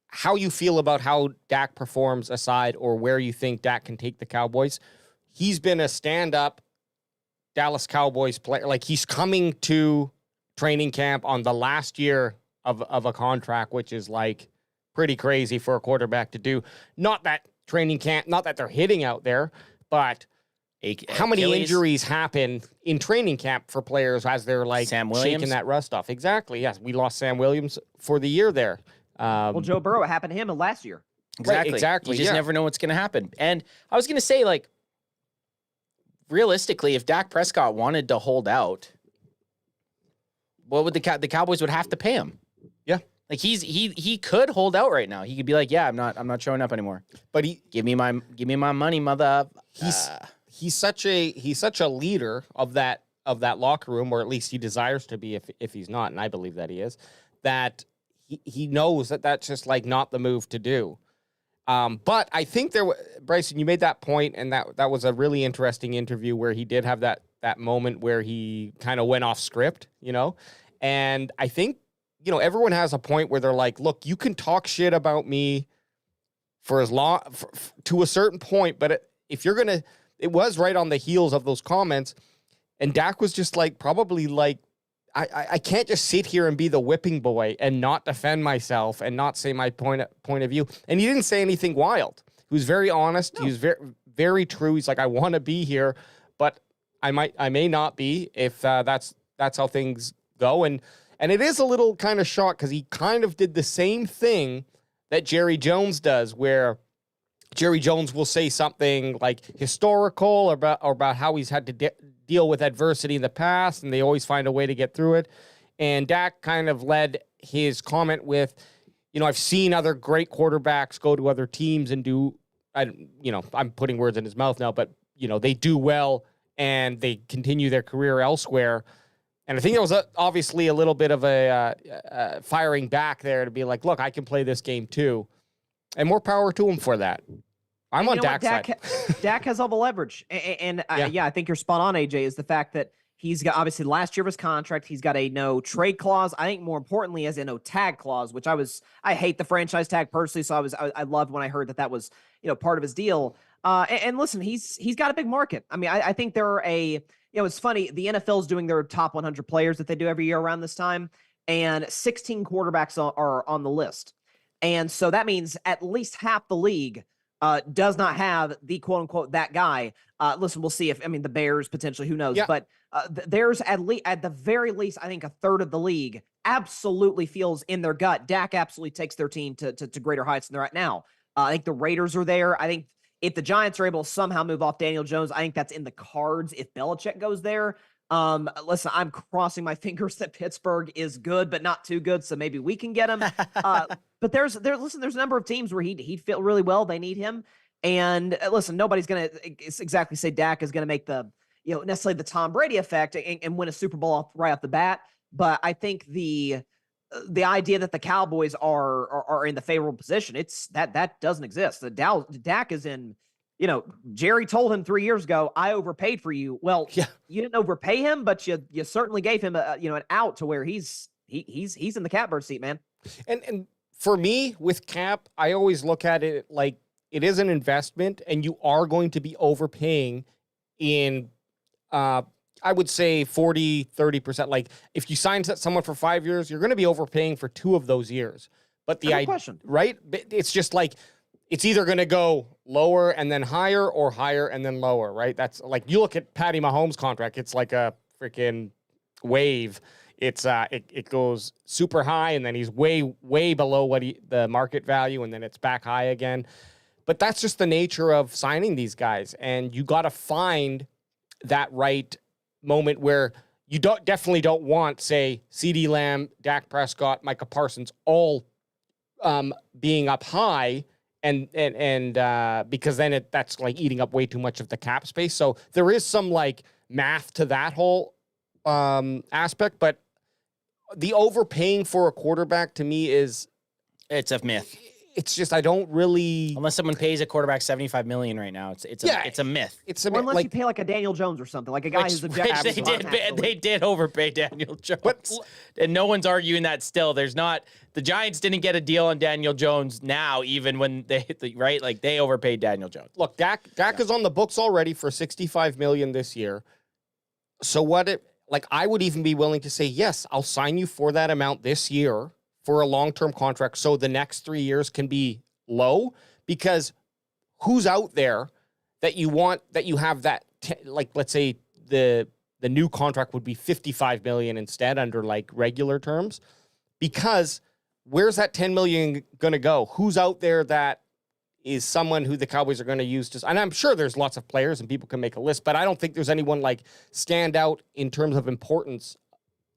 how you feel about how Dak performs aside, or where you think Dak can take the Cowboys, he's been a stand-up Dallas Cowboys player. Like, he's coming to training camp on the last year of a contract, which is like pretty crazy for a quarterback to do. Not that training camp, not that they're hitting out there, but how many injuries happen in training camp for players as they're like shaking that rust off? Exactly. Yes, we lost Sam Williams for the year there. Well, Joe Burrow, it happened to him last year. Exactly. Right, exactly. You just never know what's going to happen. And I was going to say, like, realistically, if Dak Prescott wanted to hold out, what would the Cowboys would have to pay him? Yeah. Like, he could hold out right now. He could be like, yeah, I'm not showing up anymore. But give me my money, mother. He's such a leader of that locker room, or at least he desires to be if he's not, and I believe that he is, that he knows that that's just like not the move to do. But I think Bryson, you made that point, and that was a really interesting interview where he did have that moment where he kind of went off script, and I think, everyone has a point where they're like, look, you can talk shit about me for as long, to a certain point, but if you're going to, it was right on the heels of those comments, and Dak was just like, probably like, I can't just sit here and be the whipping boy and not defend myself and not say my point of view. And he didn't say anything wild. He was very honest. No. He was very, very true. He's like, I want to be here, but I may not be if that's how things go. And it is a little kind of shocked, because he kind of did the same thing that Jerry Jones does, where Jerry Jones will say something like historical or about how he's had to deal with adversity in the past, and they always find a way to get through it. And Dak kind of led his comment with, I've seen other great quarterbacks go to other teams and do, I'm putting words in his mouth now, but, they do well and they continue their career elsewhere. And I think it was obviously a little bit of a firing back there to be like, look, I can play this game too. And more power to him for that. I'm on Dak's side. Dak has all the leverage. And I think you're spot on, AJ, is the fact that he's got, obviously, last year of his contract, he's got a no trade clause. I think more importantly, as a no tag clause, which I hate the franchise tag personally. So I loved when I heard that was, part of his deal. And listen, he's got a big market. I mean, I think there are it's funny. The NFL is doing their top 100 players that they do every year around this time, and 16 quarterbacks are on the list. And so that means at least half the league does not have the quote unquote that guy. Listen, we'll see the Bears potentially, who knows, but there's at the very least, I think a third of the league absolutely feels in their gut Dak absolutely takes their team to greater heights than they're at now. I think the Raiders are there. I think if the Giants are able to somehow move off Daniel Jones, I think that's in the cards if Belichick goes there. Listen, I'm crossing my fingers that Pittsburgh is good, but not too good. So maybe we can get him. But there's a number of teams where he'd fit really well. They need him. And listen, nobody's going to exactly say Dak is going to make the, necessarily the Tom Brady effect and win a Super Bowl right off the bat. But I think the idea that the Cowboys are in the favorable position, that doesn't exist. Dak is in, Jerry told him 3 years ago, I overpaid for you. Well, you didn't overpay him, but you certainly gave him an out to where he's in the catbird seat, man. And for me with cap, I always look at it like it is an investment, and you are going to be overpaying in I would say 40, 30%. Like if you sign someone for 5 years, you're going to be overpaying for 2 of those years. But the question, right? It's just like it's either going to go lower and then higher or higher and then lower, right? That's like you look at Patty Mahomes' contract, it's like a freaking wave. It's it goes super high and then he's way below what the market value and then it's back high again. But that's just the nature of signing these guys, and you got to find that right moment where you definitely don't want, say, CeeDee Lamb, Dak Prescott, Micah Parsons all being up high, and because then that's like eating up way too much of the cap space. So there is some like math to that whole aspect, but the overpaying for a quarterback to me it's a myth. It's just I don't really, unless someone pays a quarterback $75 million right now. It's a myth. It's a myth. Unless you pay like a Daniel Jones or something, like a guy who's objective. They did overpay Daniel Jones, and no one's arguing that. Still, there's not. The Giants didn't get a deal on Daniel Jones now, even when they hit right, like they overpaid Daniel Jones. Look, Dak is on the books already for $65 million this year. So I would even be willing to say yes, I'll sign you for that amount this year, for a long-term contract, so the next 3 years can be low, because who's out there that you want, that you have that, like, let's say the new contract would be $55 million instead under like regular terms, because where's that $10 million going to go? Who's out there that is someone who the Cowboys are going to use to, and I'm sure there's lots of players and people can make a list, but I don't think there's anyone like stand out in terms of importance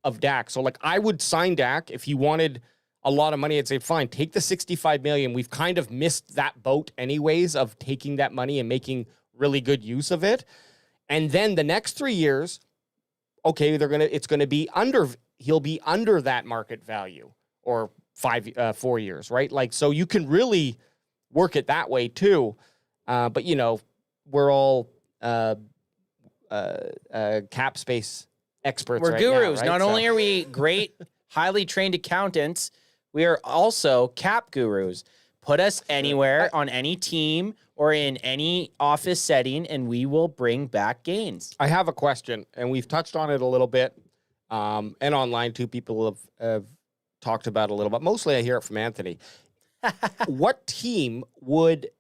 of Dak. So like I would sign Dak if he wanted a lot of money. I'd say, fine, take the $65 million. We've kind of missed that boat anyways of taking that money and making really good use of it. And then the next 3 years, okay, he'll be under that market value, or 4 years, right? Like, so you can really work it that way too. But we're all cap space experts. We're right gurus. now, right? Not only are we great, highly trained accountants, we are also cap gurus. Put us anywhere on any team or in any office setting, and we will bring back gains. I have a question, and we've touched on it a little bit, and online too. People have talked about it a little bit. Mostly I hear it from Anthony. What team would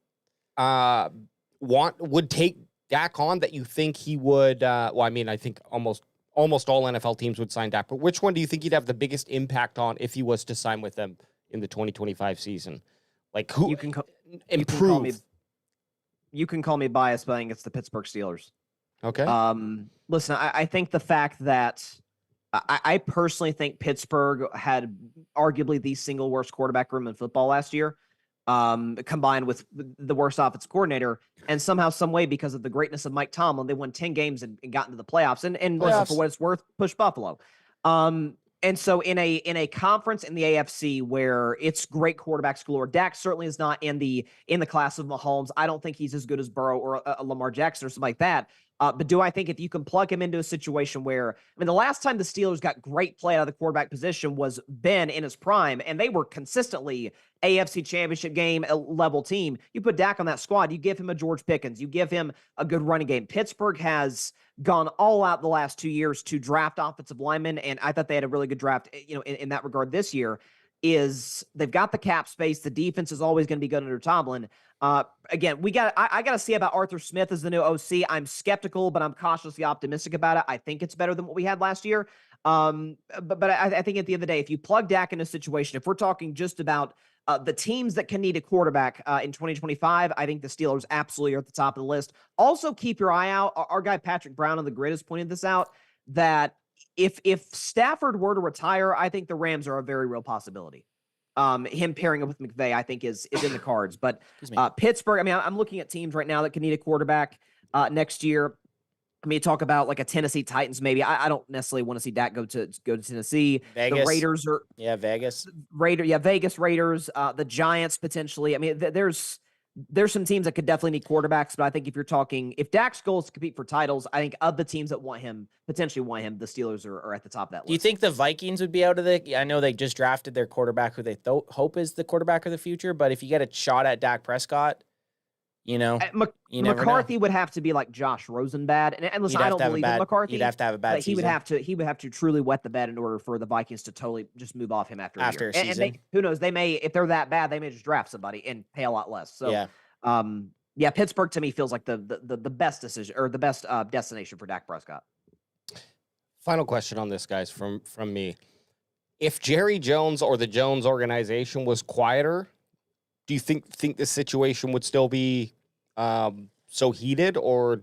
take Dak on that you think he would? I think almost all NFL teams would sign Dak, but which one do you think he'd have the biggest impact on if he was to sign with them in the 2025 season? Like who improve? You can call me biased, but I think it's the Pittsburgh Steelers. Okay. Listen, I think the fact that I personally think Pittsburgh had arguably the single worst quarterback room in football last year, combined with the worst offensive coordinator, and somehow, some way, because of the greatness of Mike Tomlin, they won 10 games and got into the playoffs. And listen, for what it's worth, push Buffalo. And so in a conference in the AFC where it's great quarterbacks galore, Dak certainly is not in the class of Mahomes. I don't think he's as good as Burrow or a Lamar Jackson or something like that. But do I think if you can plug him into a situation where, the last time the Steelers got great play out of the quarterback position was Ben in his prime, and they were consistently AFC Championship game level team. You put Dak on that squad, you give him a George Pickens, you give him a good running game. Pittsburgh has gone all out the last 2 years to draft offensive linemen, and I thought they had a really good draft, in that regard this year. They've got the cap space. The defense is always going to be good under Tomlin. Again, I got to see about Arthur Smith as the new OC. I'm skeptical, but I'm cautiously optimistic about it. I think it's better than what we had last year. But I think at the end of the day, if you plug Dak in a situation, if we're talking just about the teams that can need a quarterback in 2025, I think the Steelers absolutely are at the top of the list. Also, keep your eye out. Our guy Patrick Brown on the grid has pointed this out, that if Stafford were to retire, I think the Rams are a very real possibility. Him pairing up with McVay, I think, is in the cards. But Pittsburgh, I'm looking at teams right now that can need a quarterback next year. You talk about like a Tennessee Titans, maybe. I don't necessarily want to see Dak go to Tennessee. Vegas. The Raiders are Vegas. Vegas Raiders. The Giants potentially. There's some teams that could definitely need quarterbacks, but I think if Dak's goal is to compete for titles, I think of the teams that potentially want him, the Steelers are at the top of that list. Do you think the Vikings would be out of I know they just drafted their quarterback who they hope is the quarterback of the future, but if you get a shot at Dak Prescott, You know, you never McCarthy know. would have to be like Josh Rosenbad, and listen, He'd I have don't to have a believe bad- in McCarthy. he'd have to have a bad but he would season. have to truly wet the bed in order for the Vikings to totally just move off him after a year. a season. And who knows? They may, if they're that bad, they may just draft somebody and pay a lot less. So yeah. Yeah, Pittsburgh to me feels like the best decision or the best destination for Dak Prescott. Final question on this, guys, from me. If Jerry Jones or the Jones organization was quieter, do you think this situation would still be so heated, or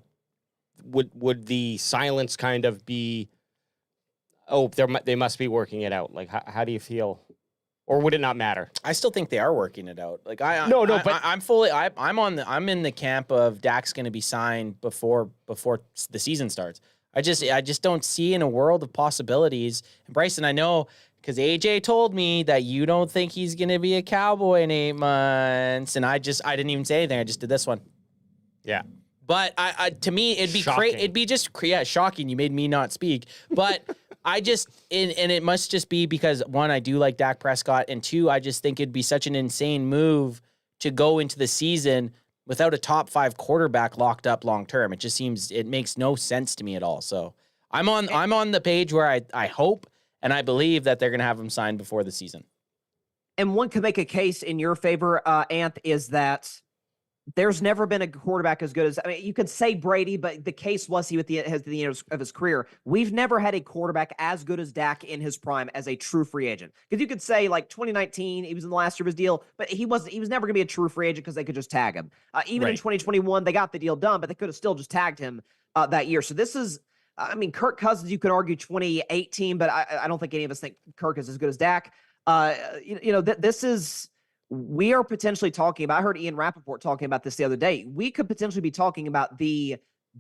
would the silence kind of be, oh, they must be working it out? Like, how do you feel? Or would it not matter? I still think they are working it out. Like I'm in the camp of Dak's going to be signed before the season starts. I just don't see in a world of possibilities. And Bryson, I know because AJ told me that you don't think he's going to be a Cowboy in 8 months, and I didn't even say anything. I just did this one. Yeah. But to me, it'd be crazy. It'd be just shocking. You made me not speak. But and it must just be because one, I do like Dak Prescott, and two, I just think it'd be such an insane move to go into the season without a top 5 quarterback locked up long term. It makes no sense to me at all. So I'm on the page where I hope and I believe that they're going to have him signed before the season. And one could make a case in your favor, Anth, is that there's never been a quarterback as good as, I mean, you could say Brady, but the case was he at the end of his career. We've never had a quarterback as good as Dak in his prime as a true free agent. Because you could say like 2019, he was in the last year of his deal, but he was never going to be a true free agent because they could just tag him. Even in 2021, they got the deal done, but they could have still just tagged him that year. So this is, I mean, Kirk Cousins, you could argue 2018, but I don't think any of us think Kirk is as good as Dak. This is, we are potentially talking about, I heard Ian Rappaport talking about this the other day. We could potentially be talking about the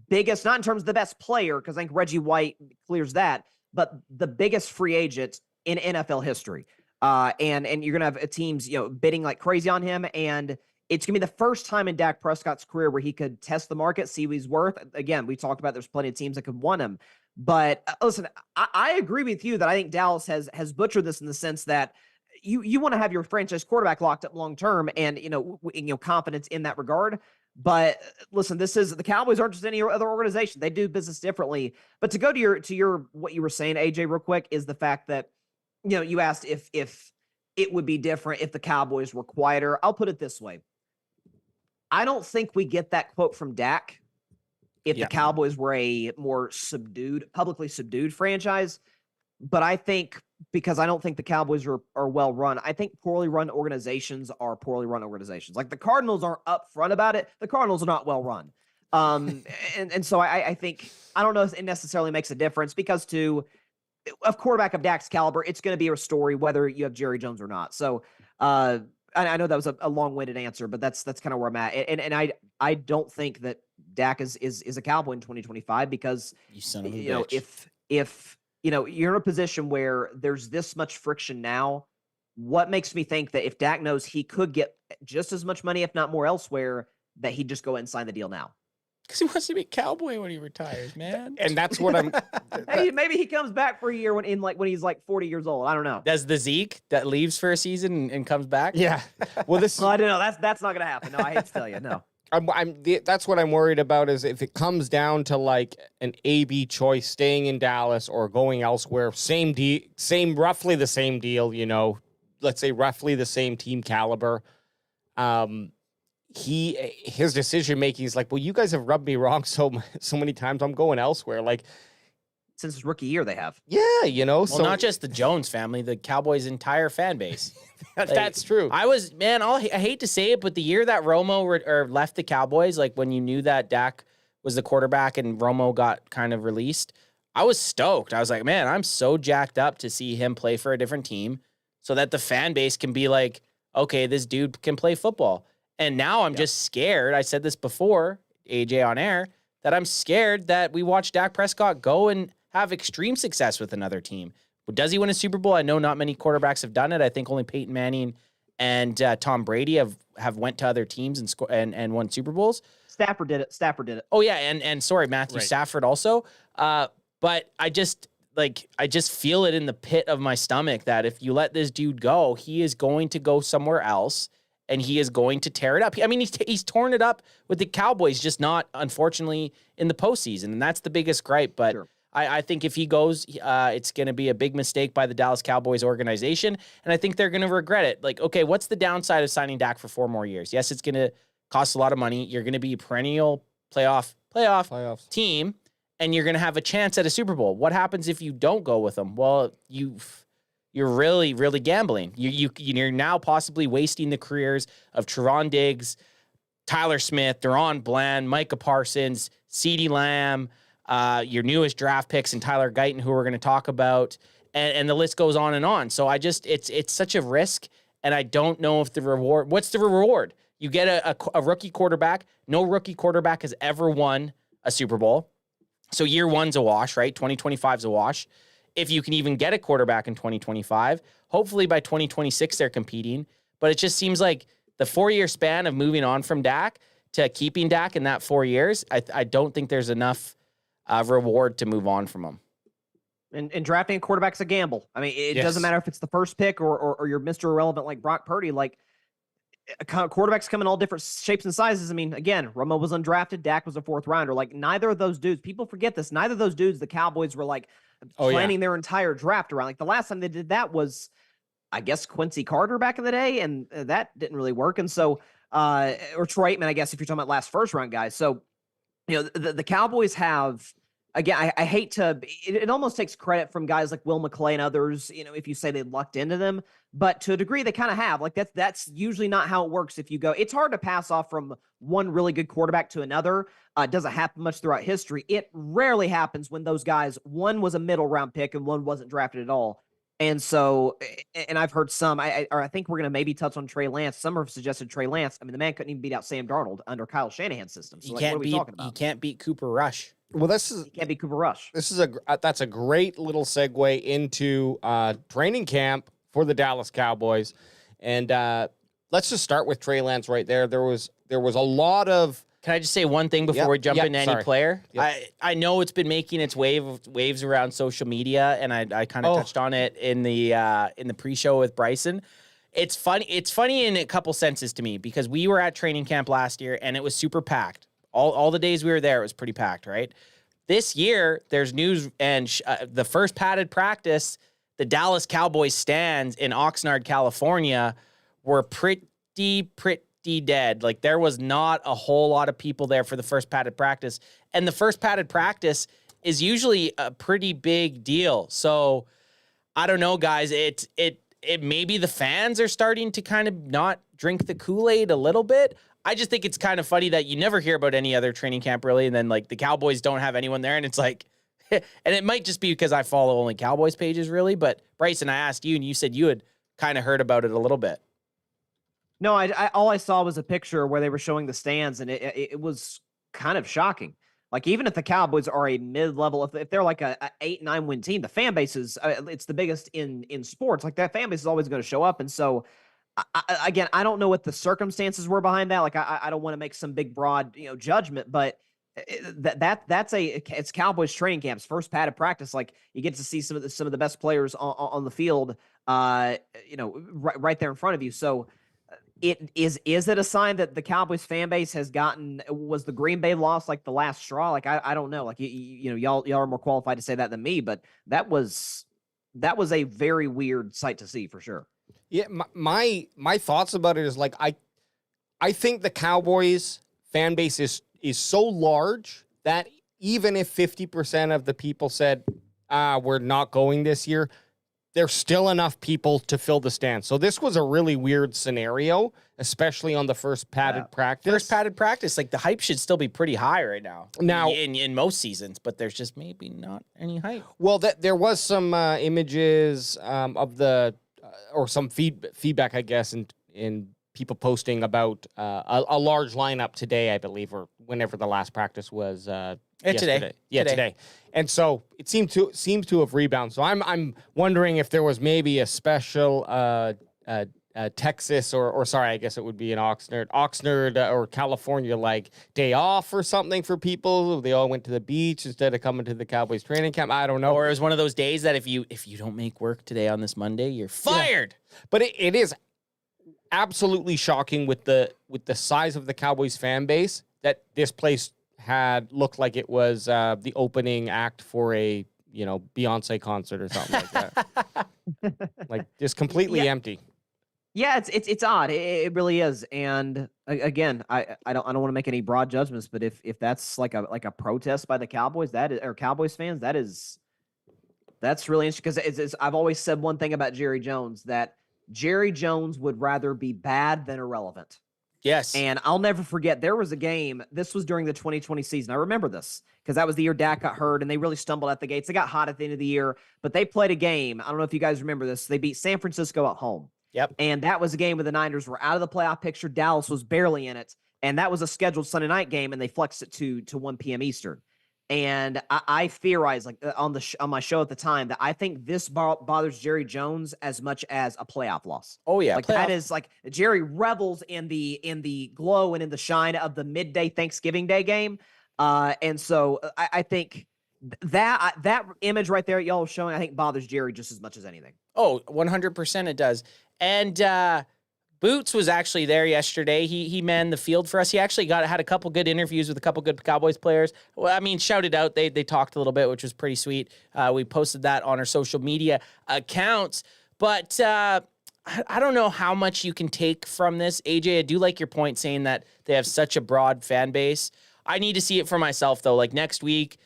biggest, not in terms of the best player, because I think Reggie White clears that, but the biggest free agent in NFL history. And you're going to have teams, bidding like crazy on him. And it's going to be the first time in Dak Prescott's career where he could test the market, see what he's worth. Again, we talked about there's plenty of teams that could want him. But listen, I agree with you that I think Dallas has butchered this in the sense that you want to have your franchise quarterback locked up long term, and confidence in that regard. But listen, the Cowboys aren't just any other organization; they do business differently. But to go to your what you were saying, AJ, real quick, is the fact that you asked if it would be different if the Cowboys were quieter. I'll put it this way: I don't think we get that quote from Dak if the Cowboys were a more publicly subdued franchise. But I think, because I don't think the Cowboys are well run, I think poorly run organizations are poorly run organizations. Like the Cardinals aren't upfront about it. The Cardinals are not well run. And so I think, I don't know if it necessarily makes a difference, because to a quarterback of Dak's caliber, it's going to be a story whether you have Jerry Jones or not. So I know that was a long-winded answer, but that's kind of where I'm at. And I don't think that Dak is a Cowboy in 2025, because you son of a bitch. if you're in a position where there's this much friction now, what makes me think that if Dak knows he could get just as much money, if not more elsewhere, that he'd just go ahead and sign the deal now? Because he wants to be a Cowboy when he retires, man. And that's what I'm. Maybe he comes back for a year when he's like 40 years old. I don't know. Does the Zeke that leaves for a season and comes back? Yeah. Well, I don't know. That's not going to happen. No, I hate to tell you. No. That's what I'm worried about, is if it comes down to like an A/B choice, staying in Dallas or going elsewhere, roughly the same deal, let's say roughly the same team caliber. His decision making is like, well, you guys have rubbed me wrong so many times. I'm going elsewhere. Like, since his rookie year, they have. Yeah, Well, not just the Jones family, the Cowboys' entire fan base. That's true. I hate to say it, but the year that Romo left the Cowboys, like when you knew that Dak was the quarterback and Romo got kind of released, I was stoked. I was like, man, I'm so jacked up to see him play for a different team so that the fan base can be like, okay, this dude can play football. And now I'm just scared. I said this before, AJ on air, that I'm scared that we watch Dak Prescott go and have extreme success with another team. But does he win a Super Bowl? I know not many quarterbacks have done it. I think only Peyton Manning and Tom Brady have went to other teams and won Super Bowls. Stafford did it. Oh yeah, and sorry, Matthew Stafford also. But I just feel it in the pit of my stomach that if you let this dude go, he is going to go somewhere else. and he is going to tear it up. I mean, he's torn it up with the Cowboys, just not, unfortunately, in the postseason, and that's the biggest gripe. But sure. I think if he goes, it's going to be a big mistake by the Dallas Cowboys organization, and I think they're going to regret it. Like, okay, what's the downside of signing Dak for 4 more years? Yes, it's going to cost a lot of money. You're going to be a perennial playoff team, and you're going to have a chance at a Super Bowl. What happens if you don't go with them? Well, you're really, really gambling. You're now possibly wasting the careers of Trevon Diggs, Tyler Smith, Deron Bland, Micah Parsons, CeeDee Lamb, your newest draft picks, and Tyler Guyton, who we're going to talk about, and the list goes on and on. So it's such a risk, and I don't know if the reward. What's the reward? You get a rookie quarterback. No rookie quarterback has ever won a Super Bowl. So year one's a wash, right? 2025's a wash. If you can even get a quarterback in 2025, hopefully by 2026 they're competing. But it just seems like the 4-year span of moving on from Dak to keeping Dak in that 4 years, I don't think there's enough reward to move on from him. And drafting a quarterback's a gamble. I mean, it doesn't matter if it's the first pick or you're Mr. Irrelevant like Brock Purdy. Like, quarterbacks come in all different shapes and sizes. I mean, again, Romo was undrafted. Dak was a 4th rounder. Like, neither of those dudes, people forget this, neither of those dudes, the Cowboys were like planning their entire draft around. Like, the last time they did that was, I guess, Quincy Carter back in the day, and that didn't really work. And so, or Troy Aikman, I guess, if you're talking about last first round guys. So, you know, the Cowboys have, again, I hate to, it almost takes credit from guys like Will McClay and others, you know, if you say they lucked into them, but to a degree they kind of have. Like, that's usually not how it works. If you go, it's hard to pass off from one really good quarterback to another. It doesn't happen much throughout history. It rarely happens when those guys, one was a middle round pick and one wasn't drafted at all. And so, and I've heard some, I think we're going to maybe touch on Trey Lance. Some have suggested Trey Lance. I mean, the man couldn't even beat out Sam Darnold under Kyle Shanahan's system. So, like, what are we talking about? You can't beat Cooper Rush. Well, you can't beat Cooper Rush. This is that's a great little segue into training camp for the Dallas Cowboys, and let's just start with Trey Lance right there. There was a lot of. Can I just say one thing before we jump into any player? Yep. I know it's been making its waves around social media, and I kind of touched on it in the pre-show with Bryson. It's funny in a couple senses to me, because we were at training camp last year and it was super packed. All the days we were there, it was pretty packed, right? This year, there's news, and the first padded practice, the Dallas Cowboys stands in Oxnard, California, were pretty dead. Like, there was not a whole lot of people there for the first padded practice. And the first padded practice is usually a pretty big deal. So, I don't know, guys. It maybe the fans are starting to kind of not drink the Kool-Aid a little bit. I just think it's kind of funny that you never hear about any other training camp, really, and then, like, the Cowboys don't have anyone there, and it's like, and it might just be because I follow only Cowboys pages, really, but Bryson, I asked you, and you said you had kind of heard about it a little bit. No, I all I saw was a picture where they were showing the stands, and it was kind of shocking. Like, even if the Cowboys are a mid-level, if they're like a 8-9 win team, the fan base is, it's the biggest in sports. Like, that fan base is always going to show up, and so, again, I don't know what the circumstances were behind that. Like, I don't want to make some big, broad, judgment, but it's Cowboys training camps, first padded practice. Like, you get to see some of the best players on the field, right there in front of you. So, is it a sign that the Cowboys fan base has was the Green Bay loss like the last straw? Like, I don't know. Like, y'all are more qualified to say that than me, but that was a very weird sight to see for sure. Yeah, my thoughts about it is, like, I think the Cowboys fan base is so large that even if 50% of the people said, we're not going this year, there's still enough people to fill the stands. So this was a really weird scenario, especially on the first padded practice. First padded practice, like, the hype should still be pretty high right now. Now, in most seasons, but there's just maybe not any hype. Well, there was some images of the or some feedback, I guess, in people posting about a large lineup today, I believe, or whenever the last practice was. Today. Yeah, today. And so it seems to have rebounded. So I'm wondering if there was maybe a special Texas or sorry, I guess it would be an Oxnard or California, like, day off or something for people. They all went to the beach instead of coming to the Cowboys training camp. I don't know. Or it was one of those days that if you don't make work today on this Monday, you're fired. Yeah. But it is. absolutely shocking with the size of the Cowboys fan base that this place had looked like it was the opening act for a Beyonce concert or something like that. Like just completely empty. Yeah, it's odd. It really is. And again, I don't want to make any broad judgments, but if that's like a protest by the Cowboys, or Cowboys fans, that's really interesting, because I've always said one thing about Jerry Jones, that Jerry Jones would rather be bad than irrelevant. Yes. And I'll never forget, there was a game, this was during the 2020 season. I remember this because that was the year Dak got hurt and they really stumbled at the gates. They got hot at the end of the year, but they played a game. I don't know if you guys remember this. They beat San Francisco at home. Yep. And that was a game where the Niners were out of the playoff picture. Dallas was barely in it. And that was a scheduled Sunday night game, and they flexed it to 1 p.m. Eastern. And I theorized, like on my show at the time, that I think this bothers Jerry Jones as much as a playoff loss. Oh yeah, like that is like Jerry revels in the glow and in the shine of the midday Thanksgiving Day game, and so I think that image right there y'all are showing, I think bothers Jerry just as much as anything. Oh, 100% it does. And Boots was actually there yesterday. He manned the field for us. He actually had a couple good interviews with a couple good Cowboys players. Well, I mean, shouted out. They talked a little bit, which was pretty sweet. We posted that on our social media accounts. But I don't know how much you can take from this. AJ, I do like your point saying that they have such a broad fan base. I need to see it for myself, though. Like next week,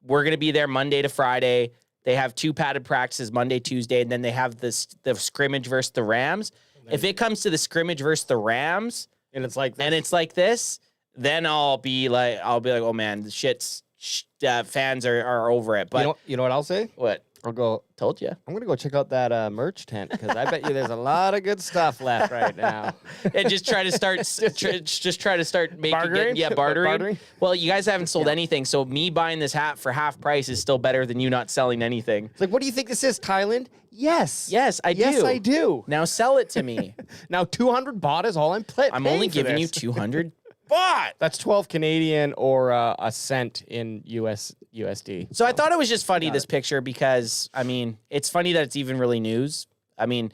we're going to be there Monday to Friday. They have 2 padded practices, Monday, Tuesday, and then they have the scrimmage versus the Rams. If it comes to the scrimmage versus the Rams, and it's like this, then I'll be like, oh man, the fans are over it. But you know what I'll say? What? I'll go. Told you. I'm gonna go check out that merch tent, because I bet you there's a lot of good stuff left right now. And just try to start making bartering. Bartering. Well, you guys haven't sold anything, so me buying this hat for half price is still better than you not selling anything. It's like, what do you think this is, Thailand? Yes. Yes, I do. Yes, I do. Now sell it to me. Now 200 baht is all I'm paying. I'm only giving you 200 baht. That's 12 Canadian or a cent in USD. So I thought it was just funny, this picture, because, I mean, it's funny that it's even really news. I mean,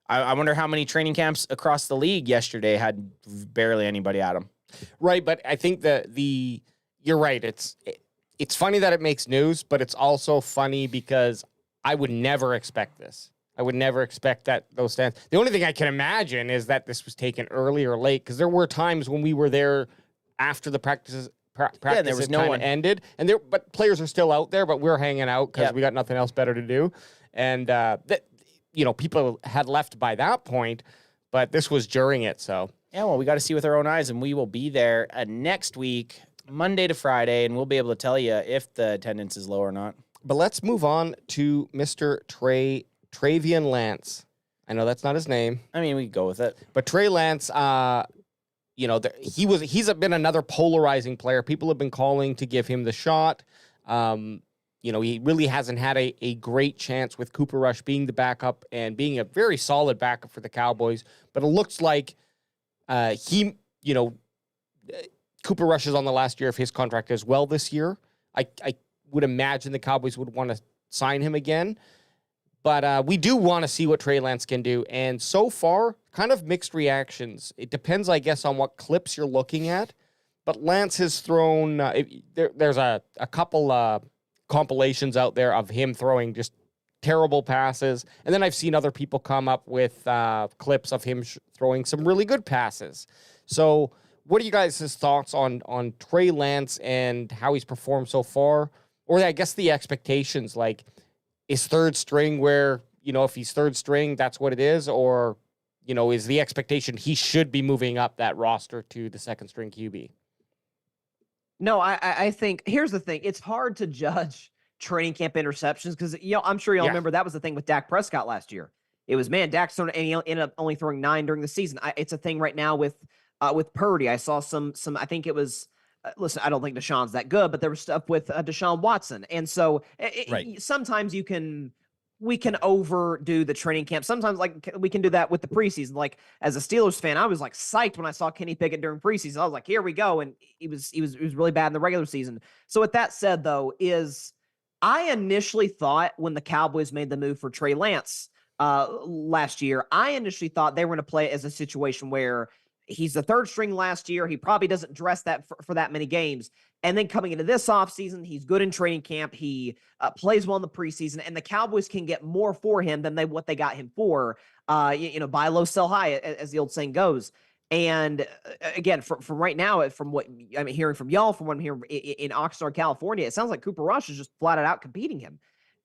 I wonder how many training camps across the league yesterday had barely anybody at them. Right, but I think you're right. It's funny that it makes news, but it's also funny because I would never expect this. I would never expect that those stands. The only thing I can imagine is that this was taken early or late, because there were times when we were there after the practices and there was no one ended, but players are still out there, but we're hanging out because we got nothing else better to do, and people had left by that point, but this was during it, so yeah. Well, we got to see with our own eyes, and we will be there next week, Monday to Friday, and we'll be able to tell you if the attendance is low or not. But let's move on to Mr. Travian Lance. I know that's not his name. I mean, we can go with it. But Trey Lance, he's been another polarizing player. People have been calling to give him the shot. He really hasn't had a great chance with Cooper Rush being the backup and being a very solid backup for the Cowboys. But it looks like Cooper Rush is on the last year of his contract as well this year. I would imagine the Cowboys would want to sign him again. But we do want to see what Trey Lance can do. And so far, kind of mixed reactions. It depends, I guess, on what clips you're looking at. But Lance has thrown, there's a couple compilations out there of him throwing just terrible passes. And then I've seen other people come up with clips of him throwing some really good passes. So what are you guys' thoughts on Trey Lance and how he's performed so far? Or I guess the expectations, like, is third string where, if he's third string, that's what it is? Or, is the expectation he should be moving up that roster to the second string QB? No, I think, here's the thing. It's hard to judge training camp interceptions because, I'm sure y'all remember that was the thing with Dak Prescott last year. It was, Dak's thrown, and he ended up only throwing 9 during the season. It's a thing right now with Purdy. I saw some, I think it was, listen, I don't think Deshaun's that good, but there was stuff with Deshaun Watson. And so sometimes we can overdo the training camp. Sometimes we can do that with the preseason. Like as a Steelers fan, I was like psyched when I saw Kenny Pickett during preseason. I was like, here we go. And he was really bad in the regular season. So with that said though, I initially thought when the Cowboys made the move for Trey Lance, last year. I initially thought they were going to play it as a situation where he's the third string last year. He probably doesn't dress that for that many games. And then coming into this offseason, he's good in training camp. He plays well in the preseason, and the Cowboys can get more for him than what they got him for. Buy low, sell high, as the old saying goes. And again, from right now, from what I'm hearing from y'all, from what I'm hearing in Oxnard, California, it sounds like Cooper Rush is just flat out competing him.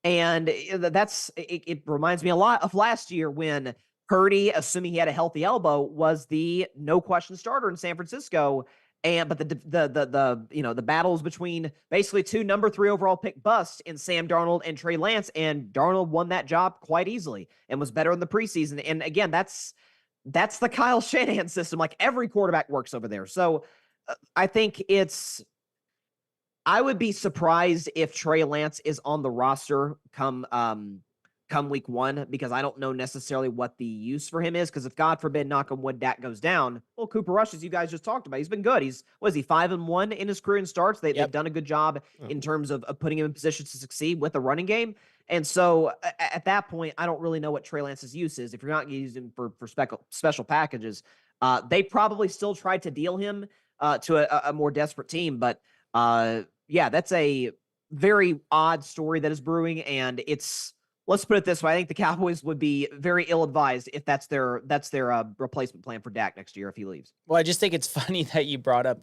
And it reminds me a lot of last year when Purdy, assuming he had a healthy elbow, was the no question starter in San Francisco. But the battles between basically 2 number 3 overall pick busts in Sam Darnold and Trey Lance, and Darnold won that job quite easily and was better in the preseason. And again, that's the Kyle Shanahan system. Like, every quarterback works over there. So I think I would be surprised if Trey Lance is on the roster come week 1, because I don't know necessarily what the use for him is. Because if, God forbid, knock on wood, Dak goes down, well, Cooper Rush, as you guys just talked about, he's been good. He's 5-1 in his career in starts. They've done a good job in terms of putting him in positions to succeed with the running game. And so at that point, I don't really know what Trey Lance's use is. If you're not using him for special packages, they probably still tried to deal him to a more desperate team. But that's a very odd story that is brewing, and let's put it this way. I think the Cowboys would be very ill-advised if that's their replacement plan for Dak next year if he leaves. Well, I just think it's funny that you brought up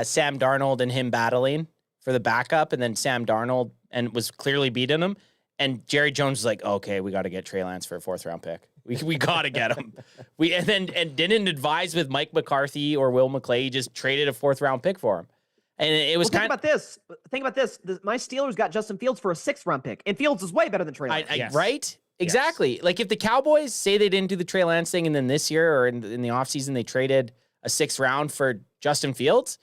Sam Darnold and him battling for the backup, and then Sam Darnold was clearly beating him. And Jerry Jones was like, okay, we got to get Trey Lance for a 4th-round pick. We got to get him. And didn't advise with Mike McCarthy or Will McClay. He just traded a 4th-round pick for him. And it was think about this. My Steelers got Justin Fields for a 6th-round pick, and Fields is way better than Trey Lance. Yes. Right? Exactly. Yes. Like, if the Cowboys say they didn't do the Trey Lance thing, and then this year or in the offseason they traded a 6th round for Justin Fields,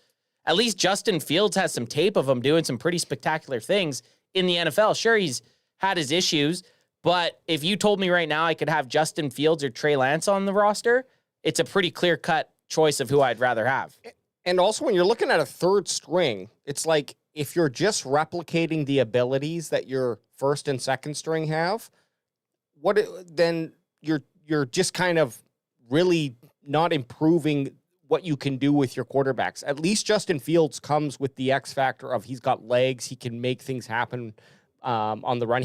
at least Justin Fields has some tape of him doing some pretty spectacular things in the NFL. Sure, he's had his issues, but if you told me right now I could have Justin Fields or Trey Lance on the roster, it's a pretty clear-cut choice of who I'd rather have. And also, when you're looking at a 3rd string, it's like, if you're just replicating the abilities that your 1st and 2nd string have, then you're just kind of really not improving what you can do with your quarterbacks. At least Justin Fields comes with the X factor of he's got legs, he can make things happen on the run.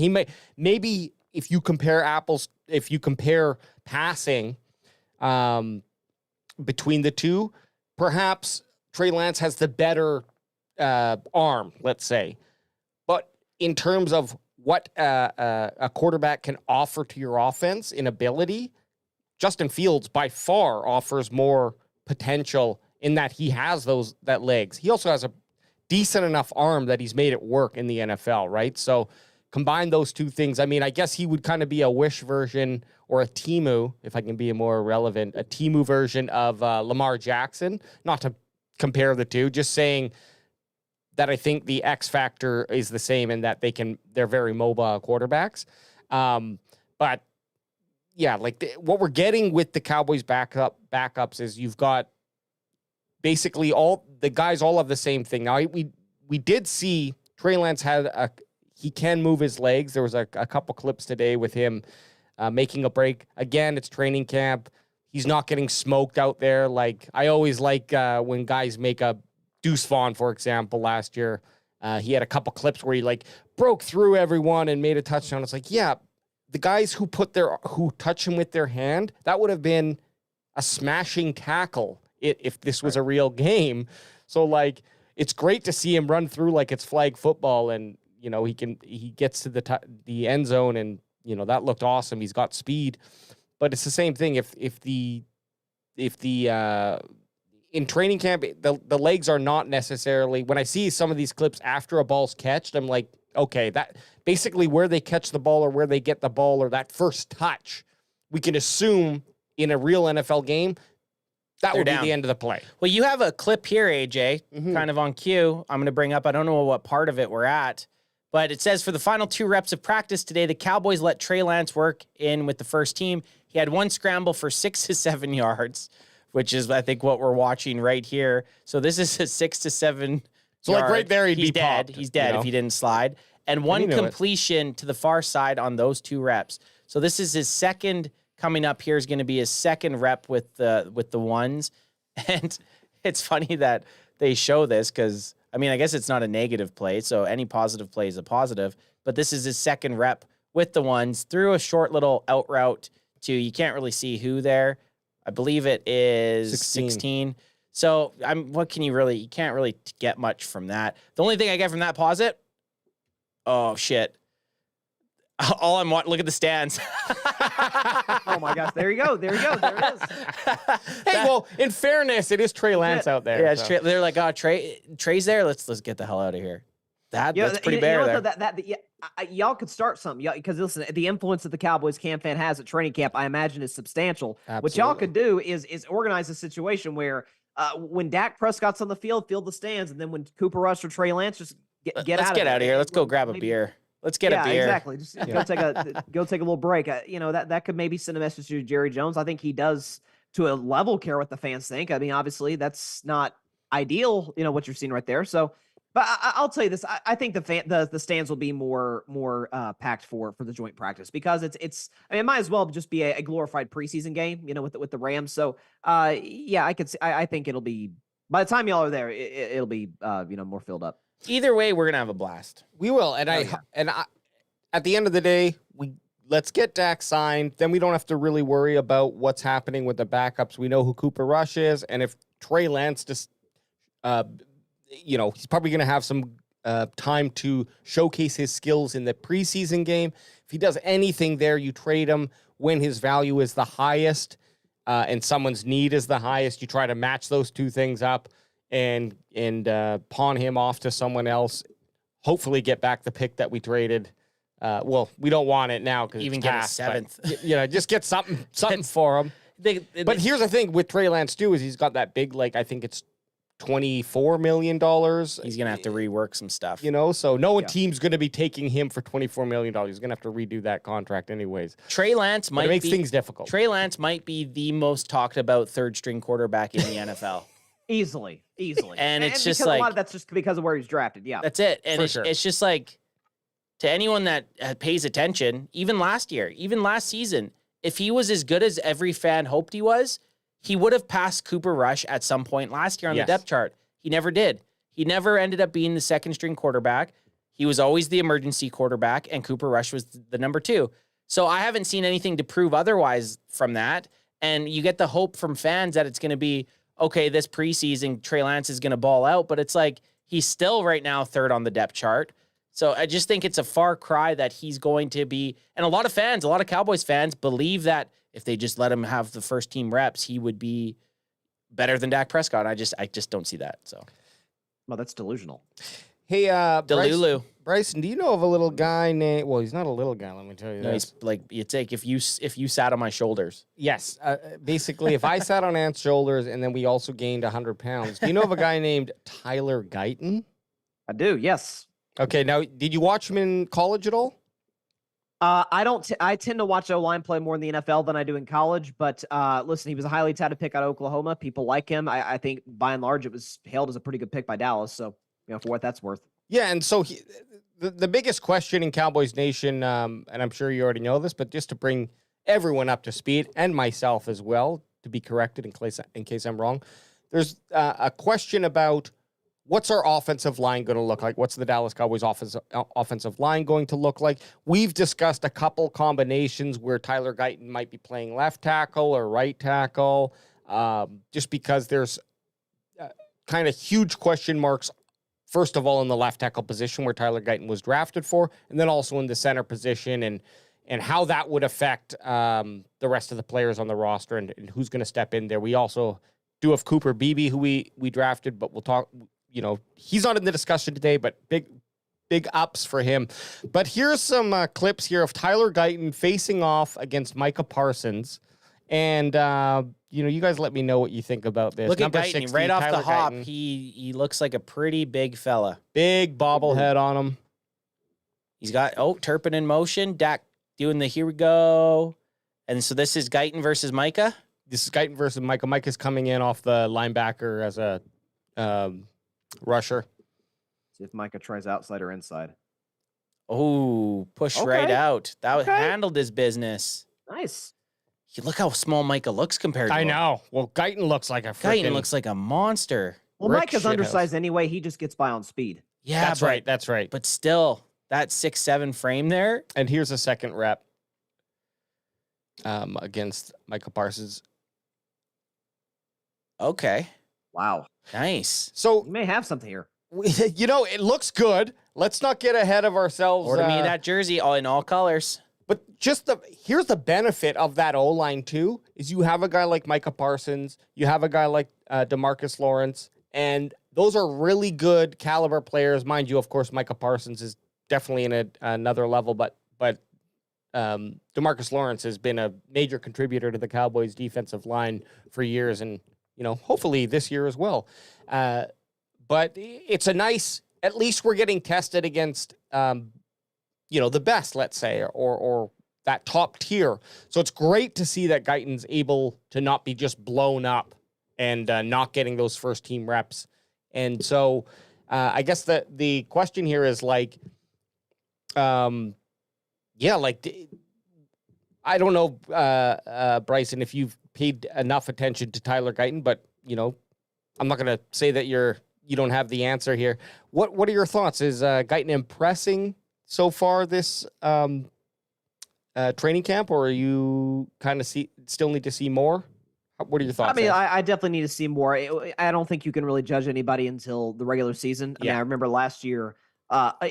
Maybe if you compare passing between the two, perhaps Trey Lance has the better arm, let's say. But in terms of what a quarterback can offer to your offense in ability, Justin Fields by far offers more potential in that he has that legs. He also has a decent enough arm that he's made it work in the NFL, right? So combine those two things. I mean, I guess he would kind of be a Wish version or a Timu, if I can be more relevant, a Timu version of Lamar Jackson. Not to compare the two, just saying that I think the X factor is the same in that they're very mobile quarterbacks. But yeah, like what we're getting with the Cowboys backups is you've got basically all the guys all have the same thing. Now we did see Trey Lance he can move his legs. There was a couple clips today with him making a break. Again, it's training camp. He's not getting smoked out there. Like, I always like when guys make a Deuce Vaughn, for example, last year. He had a couple clips where he like broke through everyone and made a touchdown. It's like, yeah, the guys who touch him with their hand, that would have been a smashing tackle if this was a real game. So like, it's great to see him run through like it's flag football, and you know, he gets to the end zone, and you know, that looked awesome. He's got speed, but it's the same thing. If the in training camp, the legs are not necessarily, when I see some of these clips after a ball's catched, I'm like, okay, that basically where they catch the ball or where they get the ball or that first touch, we can assume in a real NFL game, that would be the end of the play. Well, you have a clip here, AJ, kind of on cue. I'm going to bring up, I don't know what part of it we're at, but it says, for the final 2 reps of practice today, the Cowboys let Trey Lance work in with the first team. He had 1 scramble for 6 to 7 yards, which is, I think, what we're watching right here. So this is a 6 to 7 So like right there, he's dead. Popped, He's dead if he didn't slide. And 1 completion to the far side on those 2 reps. So this is his second coming up here is going to be his second rep with the ones. And it's funny that they show this because, I mean, I guess it's not a negative play, so any positive play is a positive. But this is his second rep with the ones through a short little out route to, you can't really see who there. I believe it is 16. So you can't really get much from that. The only thing I get from that posit, oh shit. Look at the stands. Oh my gosh, there you go. There it is. Hey, well, in fairness, it is Trey Lance out there. Yeah, so. they're like, oh, Trey's there. Let's get the hell out of here. That's pretty bare there. Y'all could start something, because listen, the influence that the Cowboys CanFan has at training camp, I imagine, is substantial. Absolutely. What y'all could do is organize a situation where when Dak Prescott's on the field the stands, and then when Cooper Rush or Trey Lance just Let's get out of here. Let's go grab a beer. Let's get a beer. Exactly. Just go take a little break. That could maybe send a message to Jerry Jones. I think he does to a level care what the fans think. I mean, obviously that's not ideal, what you're seeing right there. So, but I'll tell you this: I think the stands will be more packed for the joint practice because it's. I mean, it might as well just be a glorified preseason game, with the Rams. So, I could see. I think it'll be, by the time y'all are there, it'll be more filled up. Either way, we're gonna have a blast. We will, and I at the end of the day, let's get Dak signed. Then we don't have to really worry about what's happening with the backups. We know who Cooper Rush is, and if Trey Lance just, he's probably gonna have some time to showcase his skills in the preseason game. If he does anything there, you trade him when his value is the highest, and someone's need is the highest. You try to match those two things up. And pawn him off to someone else. Hopefully, get back the pick that we traded. Well, we don't want it now because even it's get past, a 7th. Just get something for him. But here's the thing with Trey Lance too: is he's got that big, I think it's $24 million. He's gonna have to rework some stuff. So no team's gonna be taking him for $24 million. He's gonna have to redo that contract anyways. Trey Lance might make things difficult. Trey Lance might be the most talked about third string quarterback in the NFL. Easily. And it's just a lot of that's just because of where he's drafted. Yeah, that's it. And sure. It's just like, to anyone that pays attention, even last year, even last season, if he was as good as every fan hoped he was, he would have passed Cooper Rush at some point last year on the depth chart. He never did. He never ended up being the second string quarterback. He was always the emergency quarterback, and Cooper Rush was the number 2. So I haven't seen anything to prove otherwise from that. And you get the hope from fans that it's going to be, okay, this preseason, Trey Lance is going to ball out, but it's like he's still right now 3rd on the depth chart. So I just think it's a far cry that he's going to be, and a lot of Cowboys fans believe that if they just let him have the first team reps, he would be better than Dak Prescott. I just don't see that. So, well, that's delusional. Hey, Delulu. Bryson, do you know of a little guy named? Well, he's not a little guy. Let me tell you. No, he's like, it's like if you sat on my shoulders. Yes, basically, if I sat on Ant's shoulders and then we also gained 100 pounds. Do you know of a guy named Tyler Guyton? I do. Yes. Okay. Now, did you watch him in college at all? I don't. I tend to watch O-line play more in the NFL than I do in college. But listen, he was a highly touted pick out of Oklahoma. People like him. I think by and large it was hailed as a pretty good pick by Dallas. So for what that's worth. Yeah, and so the biggest question in Cowboys Nation, and I'm sure you already know this, but just to bring everyone up to speed, and myself as well, to be corrected in case I'm wrong, there's a question about what's our offensive line going to look like? What's the Dallas Cowboys offensive line going to look like? We've discussed a couple combinations where Tyler Guyton might be playing left tackle or right tackle, just because there's kind of huge question marks. First of all, in the left tackle position where Tyler Guyton was drafted for, and then also in the center position and how that would affect the rest of the players on the roster and who's going to step in there. We also do have Cooper Beebe, who we drafted, but we'll talk, he's not in the discussion today, but big ups for him. But here's some clips here of Tyler Guyton facing off against Micah Parsons. And, you guys let me know what you think about this. Look at Guyton, 60, right off Tyler the hop. Guyton. He looks like a pretty big fella. Big bobblehead on him. He's got, Turpin in motion. Dak doing the here we go. And so this is Guyton versus Micah? This is Guyton versus Micah. Micah's coming in off the linebacker as a rusher. See if Micah tries outside or inside. Oh, pushed right out. That handled his business. Nice. Look how small Micah looks compared to him. I know. Well, Guyton looks like a freaking... Guyton looks like a monster. Well, Micah's undersized anyway. He just gets by on speed. Yeah, that's right. That's right. But still, that 6'7" frame there. And here's a second rep against Micah Parsons. Okay. Wow. Nice. So you may have something here. You know, it looks good. Let's not get ahead of ourselves. Order me that jersey in all colors. But here's the benefit of that O-line too, is you have a guy like Micah Parsons, you have a guy like DeMarcus Lawrence, and those are really good caliber players. Mind you, of course, Micah Parsons is definitely in another level, but DeMarcus Lawrence has been a major contributor to the Cowboys defensive line for years, and hopefully this year as well. But it's a nice, at least we're getting tested against the best, let's say, or that top tier. So it's great to see that Guyton's able to not be just blown up and not getting those first team reps. And so I guess the question here is like, I don't know, Bryson, if you've paid enough attention to Tyler Guyton, but I'm not going to say that you don't have the answer here. What are your thoughts? Is Guyton impressing so far this training camp, or are you kind of still need to see more? What are your thoughts? I mean, I definitely need to see more. I don't think you can really judge anybody until the regular season. I mean, I remember last year,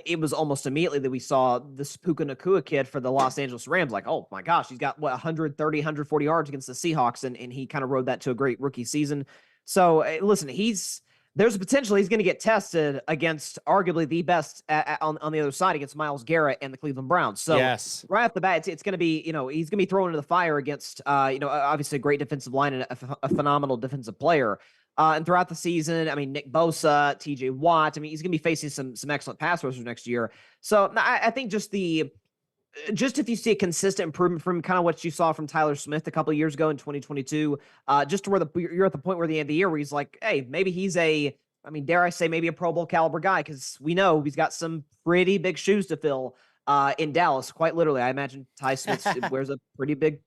it was almost immediately that we saw this Puka Nacua kid for the Los Angeles Rams. Like, oh my gosh, he's got 130, 140 yards against the Seahawks, and he kind of rode that to a great rookie season. So listen, there's a potential he's going to get tested against arguably the best on the other side against Myles Garrett and the Cleveland Browns. So right off the bat, it's going to be, he's going to be thrown into the fire against, obviously a great defensive line and a phenomenal defensive player. And throughout the season, I mean, Nick Bosa, TJ Watt, I mean, he's going to be facing some excellent pass rushers next year. So I think just if you see a consistent improvement from kind of what you saw from Tyler Smith a couple of years ago in 2022, just to where you're at the point where the end of the year where he's like, hey, maybe he's dare I say maybe a Pro Bowl caliber guy, because we know he's got some pretty big shoes to fill in Dallas. Quite literally, I imagine Ty Smith wears a pretty big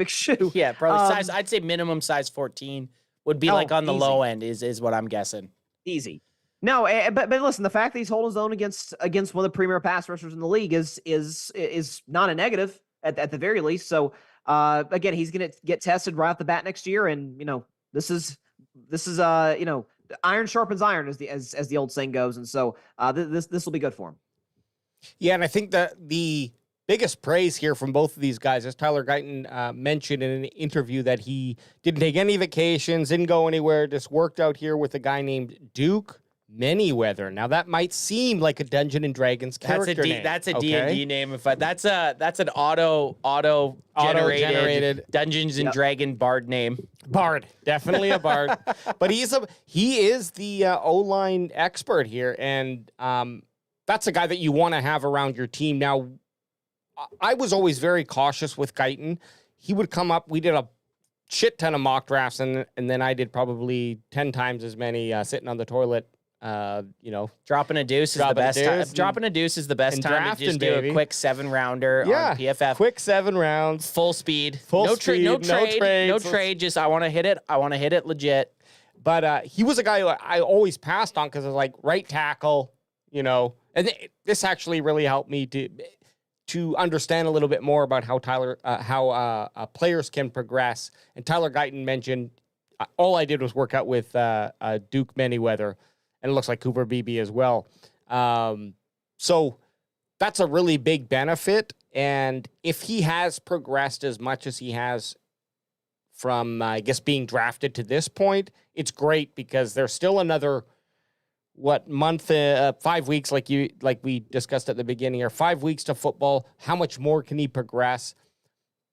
shoe. Yeah, probably size. I'd say minimum size 14 would be like on the low end is what I'm guessing. Easy. No, but listen, the fact that he's holding his own against one of the premier pass rushers in the league is not a negative at the very least. So again, he's going to get tested right off the bat next year, and this is iron sharpens iron, as the old saying goes, and so this will be good for him. Yeah, and I think that the biggest praise here from both of these guys, as Tyler Guyton mentioned in an interview, that he didn't take any vacations, didn't go anywhere, just worked out here with a guy named Duke Manyweather. Now that might seem like a Dungeons and Dragons character name. That's a D&D name. That's an auto generated Dungeons and Dragon bard name. Bard, definitely a bard. But he is the O-line expert here, and that's a guy that you want to have around your team. Now, I was always very cautious with Guyton. He would come up. We did a shit ton of mock drafts, and then I did probably 10 times as many sitting on the toilet. Dropping a deuce is the best time. Dropping a deuce is the best time to just do a quick 7-rounder on PFF. Quick 7 rounds, full speed, no trade. Just I want to hit it legit. But he was a guy who I always passed on because I was like right tackle, and this actually really helped me to understand a little bit more about how players can progress. And Tyler Guyton mentioned all I did was work out with Duke Manyweather. And it looks like Cooper Beebe as well. So that's a really big benefit. And if he has progressed as much as he has from, I guess, being drafted to this point, it's great because there's still another, month, 5 weeks, like we discussed at the beginning, or 5 weeks to football. How much more can he progress?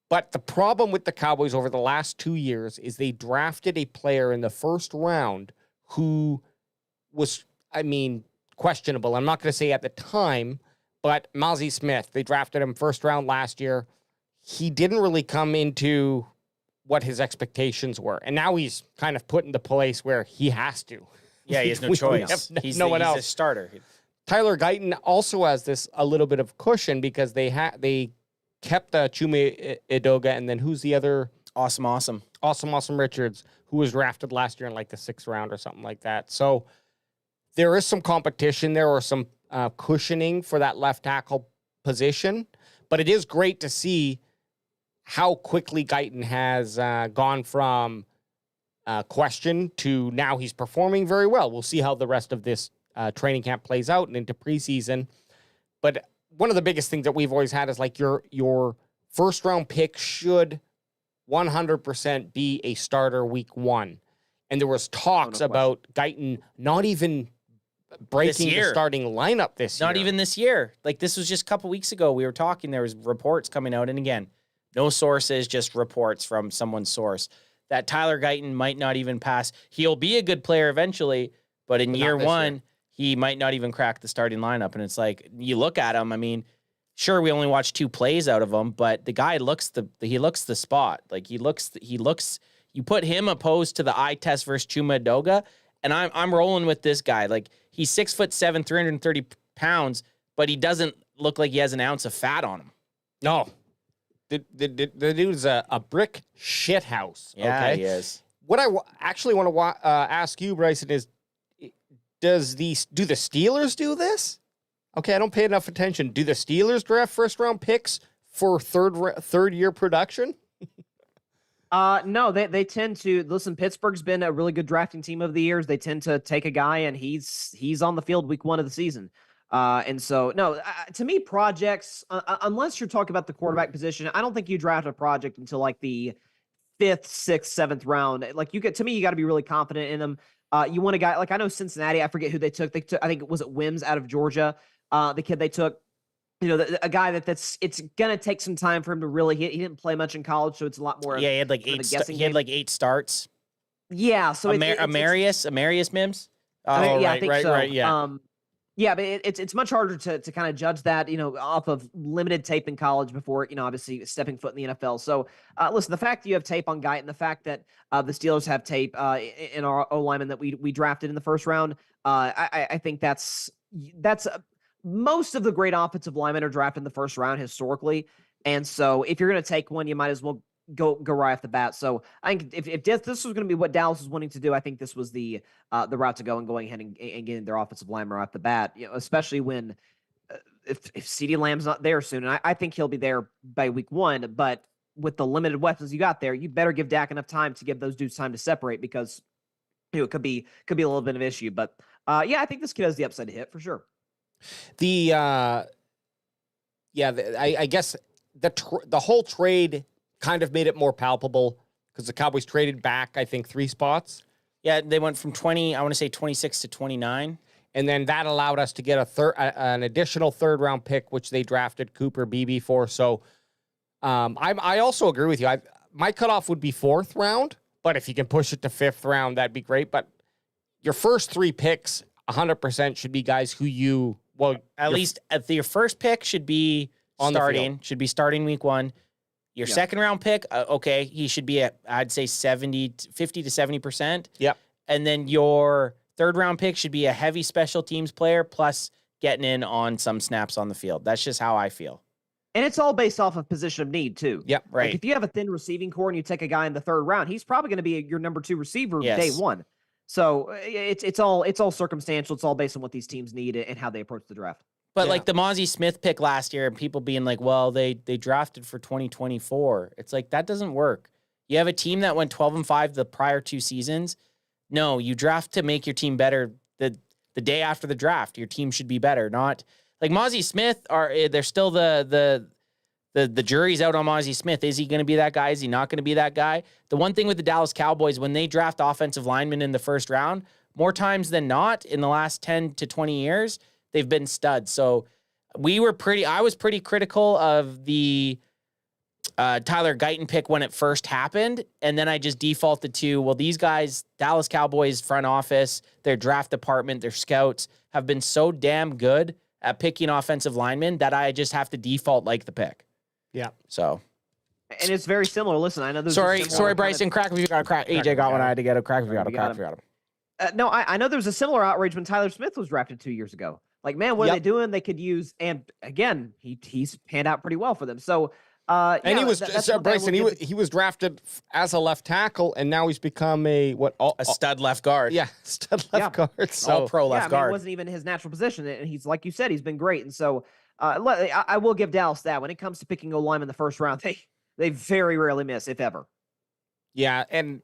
But the problem with the Cowboys over the last 2 years is they drafted a player in the first round who was, questionable. I'm not going to say at the time, but Mozzie Smith, they drafted him first round last year. He didn't really come into what his expectations were. And now he's kind of put in the place where he has to. Yeah, he has no choice. He's no one else. He's a starter. Tyler Guyton also has this a little bit of cushion because they kept Chuma Edoga, and then who's the other? Awesome Richards, who was drafted last year in like the 6th round or something like that. So there is some competition there, or some cushioning for that left tackle position. But it is great to see how quickly Guyton has gone from question to now he's performing very well. We'll see how the rest of this training camp plays out and into preseason. But one of the biggest things that we've always had is like your first round pick should 100% be a starter week 1. And there was talks about Guyton not even breaking the starting lineup this year. Not even this year. Like, this was just a couple weeks ago. We were talking. There was reports coming out. And again, no sources, just reports from someone's source that Tyler Guyton might not even pass. He'll be a good player eventually, but in year 1, he might not even crack the starting lineup. And it's like, you look at him, I mean, sure, we only watched 2 plays out of him, but the guy looks the spot. Like, he looks, you put him opposed to the eye test versus Chuma Edoga, and I'm rolling with this guy. Like, he's 6'7", 330 pounds, but he doesn't look like he has an ounce of fat on him. No. The dude's a brick shit house. Yeah, okay? he is. What I actually want to ask you, Bryson, is do the Steelers do this? Okay, I don't pay enough attention. Do the Steelers draft first-round picks for third-year production? No, they tend to listen. Pittsburgh's been a really good drafting team over the years. They tend to take a guy and he's on the field week 1 of the season. And so, no, to me, projects, unless you're talking about the quarterback position, I don't think you draft a project until like the 5th, 6th, 7th round. Like, you got to be really confident in them. You want a guy like, I know Cincinnati. I forget who they took. I think it was Wims out of Georgia. The kid they took. You know, a guy it's gonna take some time for him to really hit. He didn't play much in college, so it's a lot more. Yeah, he had like 8 starts. Yeah, so Amarius Mims. Oh, I think so. Right, yeah. Yeah, but it's much harder to kind of judge that, off of limited tape in college before, obviously stepping foot in the NFL. So, listen, the fact that you have tape on Guyton, the fact that the Steelers have tape in our O-lineman that we drafted in the first round, I think that's most of the great offensive linemen are drafted in the first round historically. And so if you're going to take one, you might as well go right off the bat. So I think if this was going to be what Dallas was wanting to do, I think this was the route to go and going ahead and getting their offensive lineman right off the bat, especially when if CeeDee Lamb's not there soon. And I think he'll be there by week 1, but with the limited weapons you got there, you better give Dak enough time to give those dudes time to separate, because it could be a little bit of an issue. But I think this kid has the upside to hit for sure. I guess the whole trade kind of made it more palpable because the Cowboys traded back, I think, 3 spots. Yeah, they went from 26 to 29. And then that allowed us to get an additional 3rd round pick, which they drafted Cooper Beebe for. So I also agree with you. My cutoff would be 4th round, but if you can push it to 5th round, that'd be great. But your first 3 picks, 100% should be guys who at least your first pick should be starting week 1. Your second round pick, okay, he should be at, I'd say 50 to 70%. Yep. And then your 3rd round pick should be a heavy special teams player plus getting in on some snaps on the field. That's just how I feel. And it's all based off of position of need too. Yep, right. Like, if you have a thin receiving core and you take a guy in the 3rd round, he's probably going to be your number 2 receiver day 1. So it's all circumstantial. It's all based on what these teams need and how they approach the draft. But like the Mozzie Smith pick last year, and people being like, well, they drafted for 2024. It's like, that doesn't work. You have a team that went 12-5 the prior 2 seasons. No, you draft to make your team better the day after the draft. Your team should be better. Not like Mozzie Smith they're still the jury's out on Mozzie Smith. Is he going to be that guy? Is he not going to be that guy? The one thing with the Dallas Cowboys, when they draft offensive linemen in the first round, more times than not in the last 10 to 20 years, they've been studs. So I was pretty critical of the Tyler Guyton pick when it first happened. And then I just defaulted to, well, these guys, Dallas Cowboys front office, their draft department, their scouts have been so damn good at picking offensive linemen that I just have to default like the pick. Yeah. So. And it's very similar. Listen, I know there's sorry, Bryson. Crack if you got a crack. AJ got one. I had to get a crack if you got a crack. No, I know there was a similar outrage when Tyler Smith was drafted 2 years ago. Like, man, what are Yep. they doing? They could use, and again, he's panned out pretty well for them. So, And yeah, he was that's one thing I Bryson. will give He was drafted as a left tackle, and now he's become a stud left guard. Yeah, stud left guard. So All pro yeah, left I mean, guard. it wasn't even his natural position, and he's like you said, he's been great. And so, I will give Dallas that when it comes to picking O lineman in the first round, they very rarely miss, if ever. yeah, and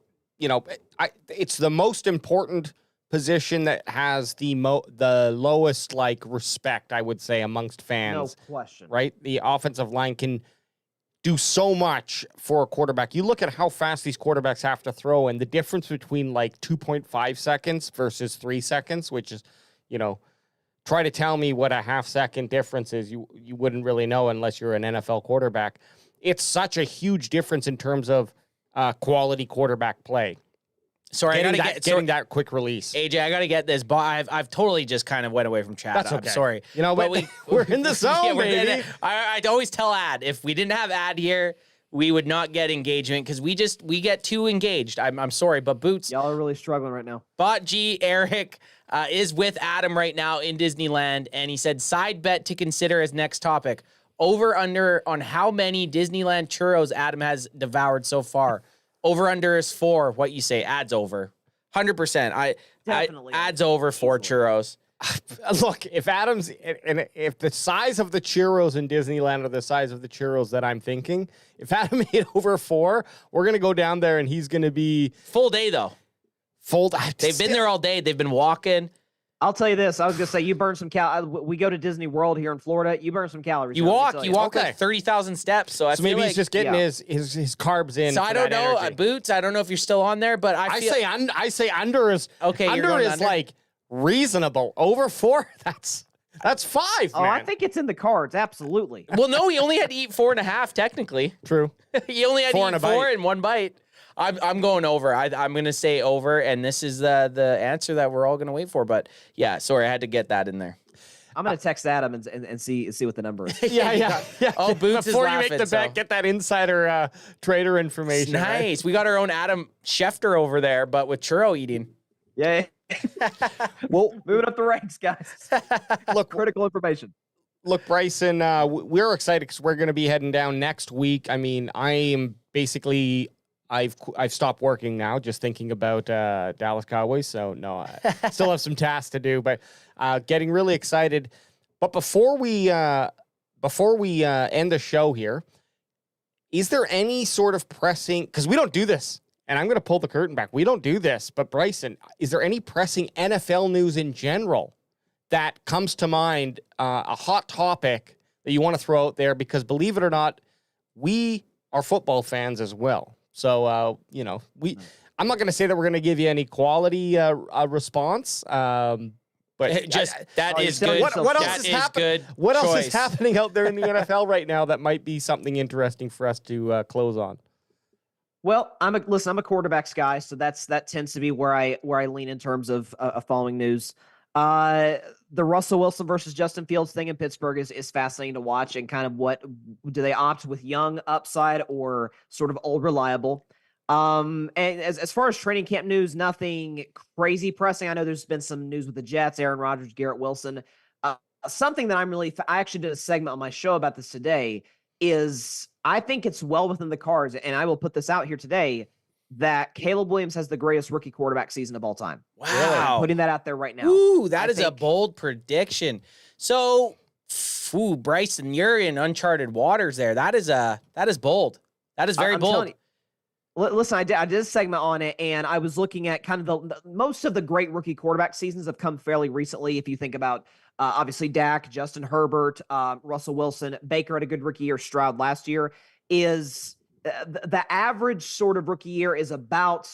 it's the most important position that has the lowest like respect, I would say, amongst fans. No question. Right? The offensive line can do so much for a quarterback. You look at how fast these quarterbacks have to throw, and the difference between like 2.5 seconds versus 3 seconds, which is, try to tell me what a half-second difference is. You wouldn't really know unless you're an NFL quarterback. It's such a huge difference in terms of quality quarterback play. Sorry, getting that quick release. AJ, I gotta get this, but I've totally just kind of went away from chat. That's I'm okay. sorry. But we're in the zone, baby. I'd always tell Ad, if we didn't have Ad here, we would not get engagement because we get too engaged. I'm sorry, but Boots. Y'all are really struggling right now. Bot G Eric is with Adam right now in Disneyland, and he said side bet to consider as next topic. Over under on how many Disneyland churros Adam has devoured so far. Over under is 4. What you say? Ad's over. 100%. Definitely. Ad's over 4 churros. Look, if Adams and if the size of the churros in Disneyland are the size of the churros that I'm thinking, if Adam made over 4, we're gonna go down there and he's gonna be full day though. They've been there all day. They've been walking. I'll tell you this. I was gonna say you burn some we go to Disney World here in Florida. You burn some calories. You walk like 30,000 steps. So maybe he's just getting his carbs in. So I don't know, Boots. I don't know if you're still on there, but I say under is okay. Under is like reasonable. Over 4, that's 5. Oh, man. I think it's in the cards. Absolutely. Well, no, he only had to eat 4.5. Technically, true. He only had to eat 4 in one bite. I'm going over. I'm going to say over, and this is the answer that we're all going to wait for. But yeah, sorry, I had to get that in there. I'm going to text Adam and see what the number is. Yeah. Oh, Boots Before is you laughing, make the bet, get that insider trader information. Nice. Right? We got our own Adam Schefter over there, but with churro eating. Yeah. Well, moving up the ranks, guys. Look, critical information. Look, Bryson, we're excited because we're going to be heading down next week. I mean, I am basically. I've stopped working now, just thinking about Dallas Cowboys. So no, I still have some tasks to do, but getting really excited. But before we end the show here, is there any sort of pressing? Because we don't do this, and I'm going to pull the curtain back. We don't do this, but Bryson, is there any pressing NFL news in general that comes to mind? A hot topic that you want to throw out there? Because believe it or not, we are football fans as well. So, I'm not going to say that we're going to give you any quality response, but that is good. What else is happening? What else is happening out there in the NFL right now that might be something interesting for us to close on? Well, I'm a quarterbacks guy, so that tends to be where I lean in terms of following news. The Russell Wilson versus Justin Fields thing in Pittsburgh is fascinating to watch, and kind of what do they opt with young upside or sort of old reliable. And as far as training camp news, nothing crazy pressing. I know there's been some news with the Jets, Aaron Rodgers, Garrett Wilson. Something that I actually did a segment on my show about this today is I think it's well within the cards, and I will put this out here today, that Caleb Williams has the greatest rookie quarterback season of all time. Wow. I'm putting that out there right now. Ooh, that is a bold prediction. So, Bryson, you're in uncharted waters there. That is bold. That is very bold. Listen, I did a segment on it, and I was looking at kind of the most of the great rookie quarterback seasons have come fairly recently. If you think about, obviously, Dak, Justin Herbert, Russell Wilson, Baker had a good rookie year, Stroud last year, is the average sort of rookie year is about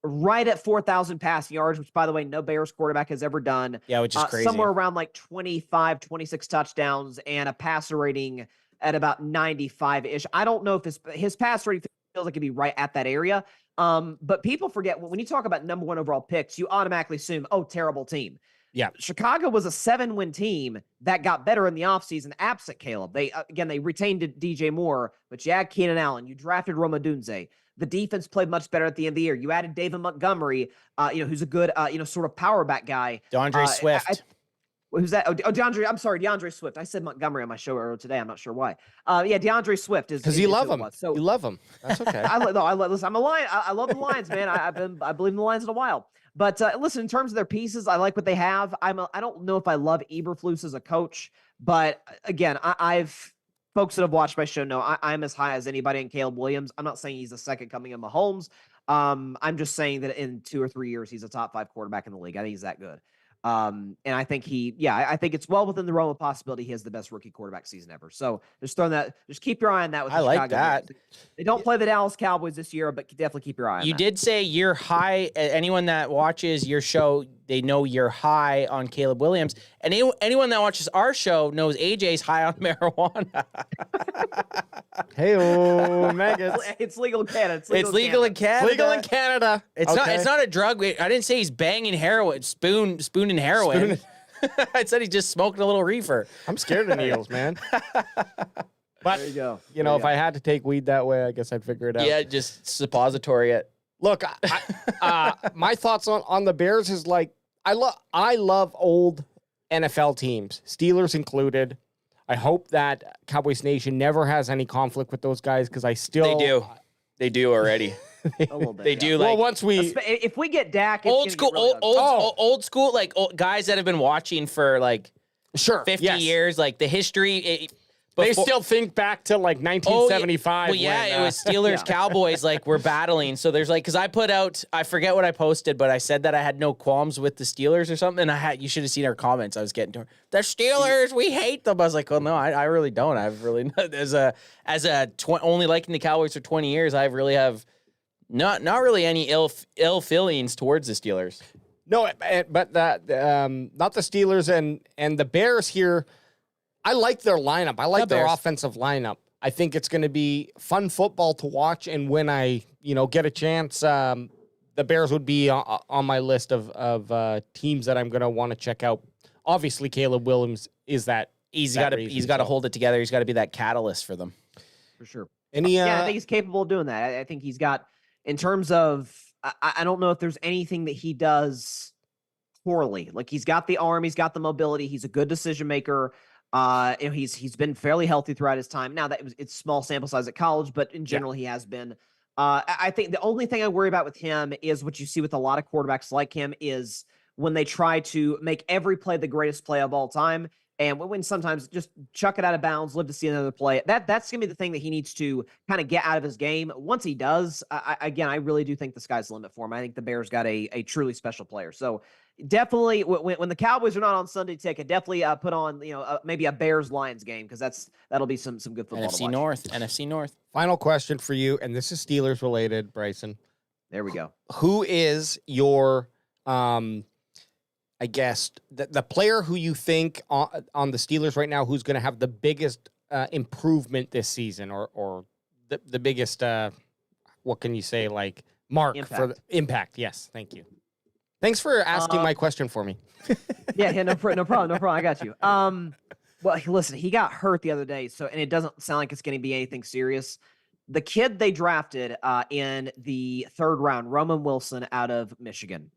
right at 4,000 passing yards, which, by the way, no Bears quarterback has ever done. Yeah, which is crazy. Somewhere around like 25, 26 touchdowns and a passer rating at about 95-ish. I don't know if his pass rating feels like it'd be right at that area. But people forget, when you talk about number 1 overall picks, you automatically assume, terrible team. Yeah. Chicago was a 7-win team that got better in the offseason absent Caleb. They retained DJ Moore, but you add Keenan Allen. You drafted Roma Dunze. The defense played much better at the end of the year. You added David Montgomery, who's a good, sort of power back guy. DeAndre Swift. Who's that? Oh, DeAndre. I'm sorry, DeAndre Swift. I said Montgomery on my show earlier today. I'm not sure why. Yeah, DeAndre Swift is because you love him. So you love him. That's okay. listen, I'm a Lion. I love the Lions, man. I believe in the Lions in a while. But listen, in terms of their pieces, I like what they have. I don't know if I love Eberflus as a coach, but again, I've folks that have watched my show know I'm as high as anybody in Caleb Williams. I'm not saying he's the second coming of Mahomes. I'm just saying that in 2 or 3 years, he's a top 5 quarterback in the league. I think he's that good. And I think I think it's well within the realm of possibility he has the best rookie quarterback season ever. So just keep your eye on that. With I like that. They don't play the Dallas Cowboys this year, but definitely keep your eye on that. You did say you're high. Anyone that watches your show, they know you're high on Caleb Williams. And anyone that watches our show knows AJ's high on marijuana. Hey, maggots. It's legal in Canada. It's legal in Canada. Legal in Canada. It's not a drug. I didn't say he's banging heroin, spooning heroin. I said he's just smoking a little reefer. I'm scared of needles, man. But there you go. If I had to take weed that way, I guess I'd figure it out. Yeah, just suppository it. Look, my thoughts on the Bears is like I love old NFL teams, Steelers included. I hope that Cowboys Nation never has any conflict with those guys because They do already. A little bit. They do. Like, once if we get Dak, it's old school, really old school, like guys that have been watching for like 50 years, like the history. They still think back to like 1975. Well, yeah, it was Steelers Cowboys. Like we're battling. So there's like, because I put out, I forget what I posted, but I said that I had no qualms with the Steelers or something. And you should have seen our comments. I was getting to the Steelers. We hate them. I was like, oh no, I really don't. I've really only liking the Cowboys for 20 years. I really have not really any ill feelings towards the Steelers. No, but not the Steelers and the Bears here. I like their lineup. I like their offensive lineup. I think it's going to be fun football to watch. And when I, get a chance, the Bears would be on my list of teams that I'm going to want to check out. Obviously, Caleb Williams is that. He's got to hold it together. He's got to be that catalyst for them. For sure. I think he's capable of doing that. I think he's got, in terms of, I don't know if there's anything that he does poorly. Like he's got the arm, he's got the mobility, he's a good decision maker. He's been fairly healthy throughout his time. Now it's small sample size at college, but in general he has been. I think the only thing I worry about with him is what you see with a lot of quarterbacks like him is when they try to make every play the greatest play of all time. And when sometimes just chuck it out of bounds, live to see another play. That's going to be the thing that he needs to kind of get out of his game. Once he does, I really do think the sky's the limit for him. I think the Bears got a truly special player. So definitely when the Cowboys are not on Sunday Ticket, definitely put on, maybe a Bears-Lions game because that'll be some good football to watch. NFC North. Final question for you, and this is Steelers related, Bryson. There we go. Who is your I guess the player who you think on the Steelers right now who's going to have the biggest improvement this season or the biggest, what can you say, like mark impact. For the impact? Yes, thank you. Thanks for asking my question for me. yeah, no problem. I got you. Well, listen, he got hurt the other day, and it doesn't sound like it's going to be anything serious. The kid they drafted in the 3rd round, Roman Wilson out of Michigan.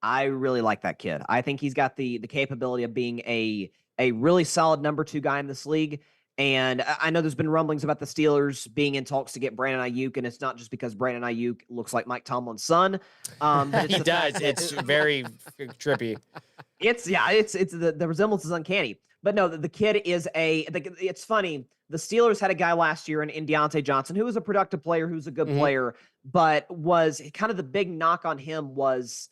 I really like that kid. I think he's got the capability of being a really solid number 2 guy in this league. And I know there's been rumblings about the Steelers being in talks to get Brandon Ayuk, and it's not just because Brandon Ayuk looks like Mike Tomlin's son. But he does. It's very trippy. It's the resemblance is uncanny. But no, the kid is it's funny. The Steelers had a guy last year in Deontay Johnson who was a productive player, who's a good player, but was kind of the big knock on him was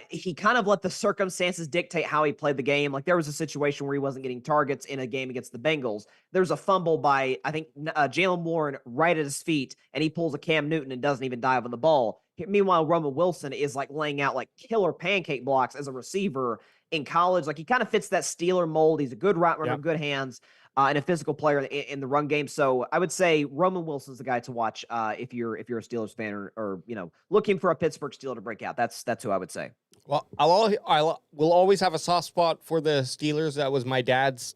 he kind of let the circumstances dictate how he played the game. Like there was a situation where he wasn't getting targets in a game against the Bengals. There's a fumble by, I think, Jalen Warren right at his feet, and he pulls a Cam Newton and doesn't even dive on the ball. Meanwhile, Roman Wilson is like laying out like killer pancake blocks as a receiver in college. Like he kind of fits that Steeler mold. He's a good route runner, good hands, and a physical player in the run game. So I would say Roman Wilson's the guy to watch if you're a Steelers fan or looking for a Pittsburgh Steeler to break out. That's who I would say. Well, I will always have a soft spot for the Steelers. That was my dad's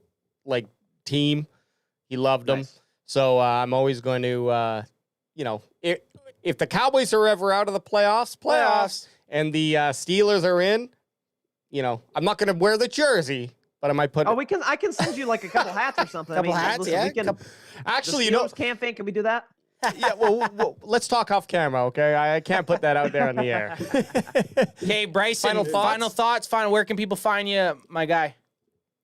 team. He loved them. So I'm always going to if the Cowboys are ever out of the playoffs, and the Steelers are in, I'm not going to wear the jersey, but I might put. Oh, I can send you like a couple hats or something. Couple I mean, hats, listen, yeah. We can, Actually, the CanFan, can we do that? Yeah, well, let's talk off camera, okay? I can't put that out there on the air. Okay, Bryson, final thoughts. Where can people find you, my guy?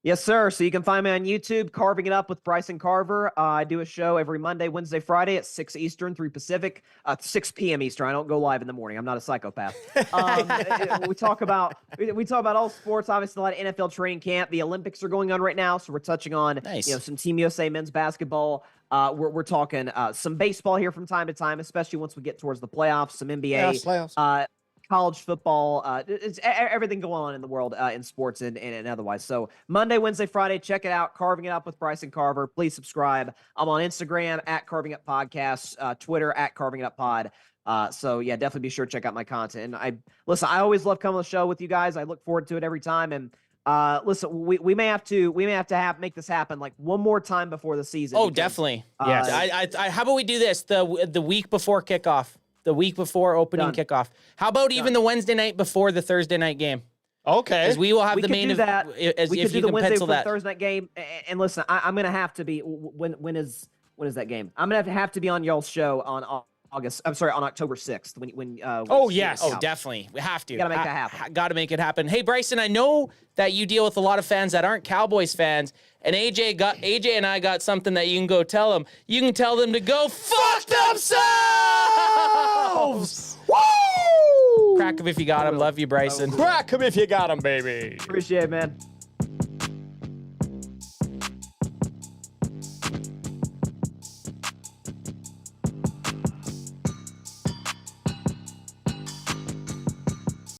Yes, sir. So you can find me on YouTube, Carving It Up with Bryson Carver. I do a show every Monday, Wednesday, Friday at 6 Eastern, 3 Pacific, 6 p.m. Eastern. I don't go live in the morning. I'm not a psychopath. We talk about all sports. Obviously, a lot of NFL training camp. The Olympics are going on right now, so we're touching on some Team USA men's basketball. We're talking some baseball here from time to time, especially once we get towards the playoffs. Some NBA, playoffs. College football, it's everything going on in the world in sports and otherwise. So Monday, Wednesday, Friday, check it out. Carving It Up with Bryson Carver. Please subscribe. I'm on Instagram at Carving Up Podcasts, Twitter at Carving It Up Pod. So yeah, definitely be sure to check out my content. And I always love coming on the show with you guys. I look forward to it every time. And listen, we may have to make this happen like one more time before the season. Oh, definitely. Yes. How about we do this the week before kickoff? The week before opening kickoff. How about even the Wednesday night before the Thursday night game? Okay. Because we will have the main event. We could do the Wednesday before the Thursday night game. And listen, I'm going to have to be, when is that game? I'm going to have to be on y'all's show on on October 6th. Definitely. We have to. Gotta make that happen. Gotta make it happen. Hey, Bryson, I know that you deal with a lot of fans that aren't Cowboys fans, and AJ and I got something that you can go tell them. You can tell them to go fuck themselves! Woo! Crack 'em if you got 'em. Love you, Bryson. Crack 'em if you got 'em, baby. Appreciate it, man.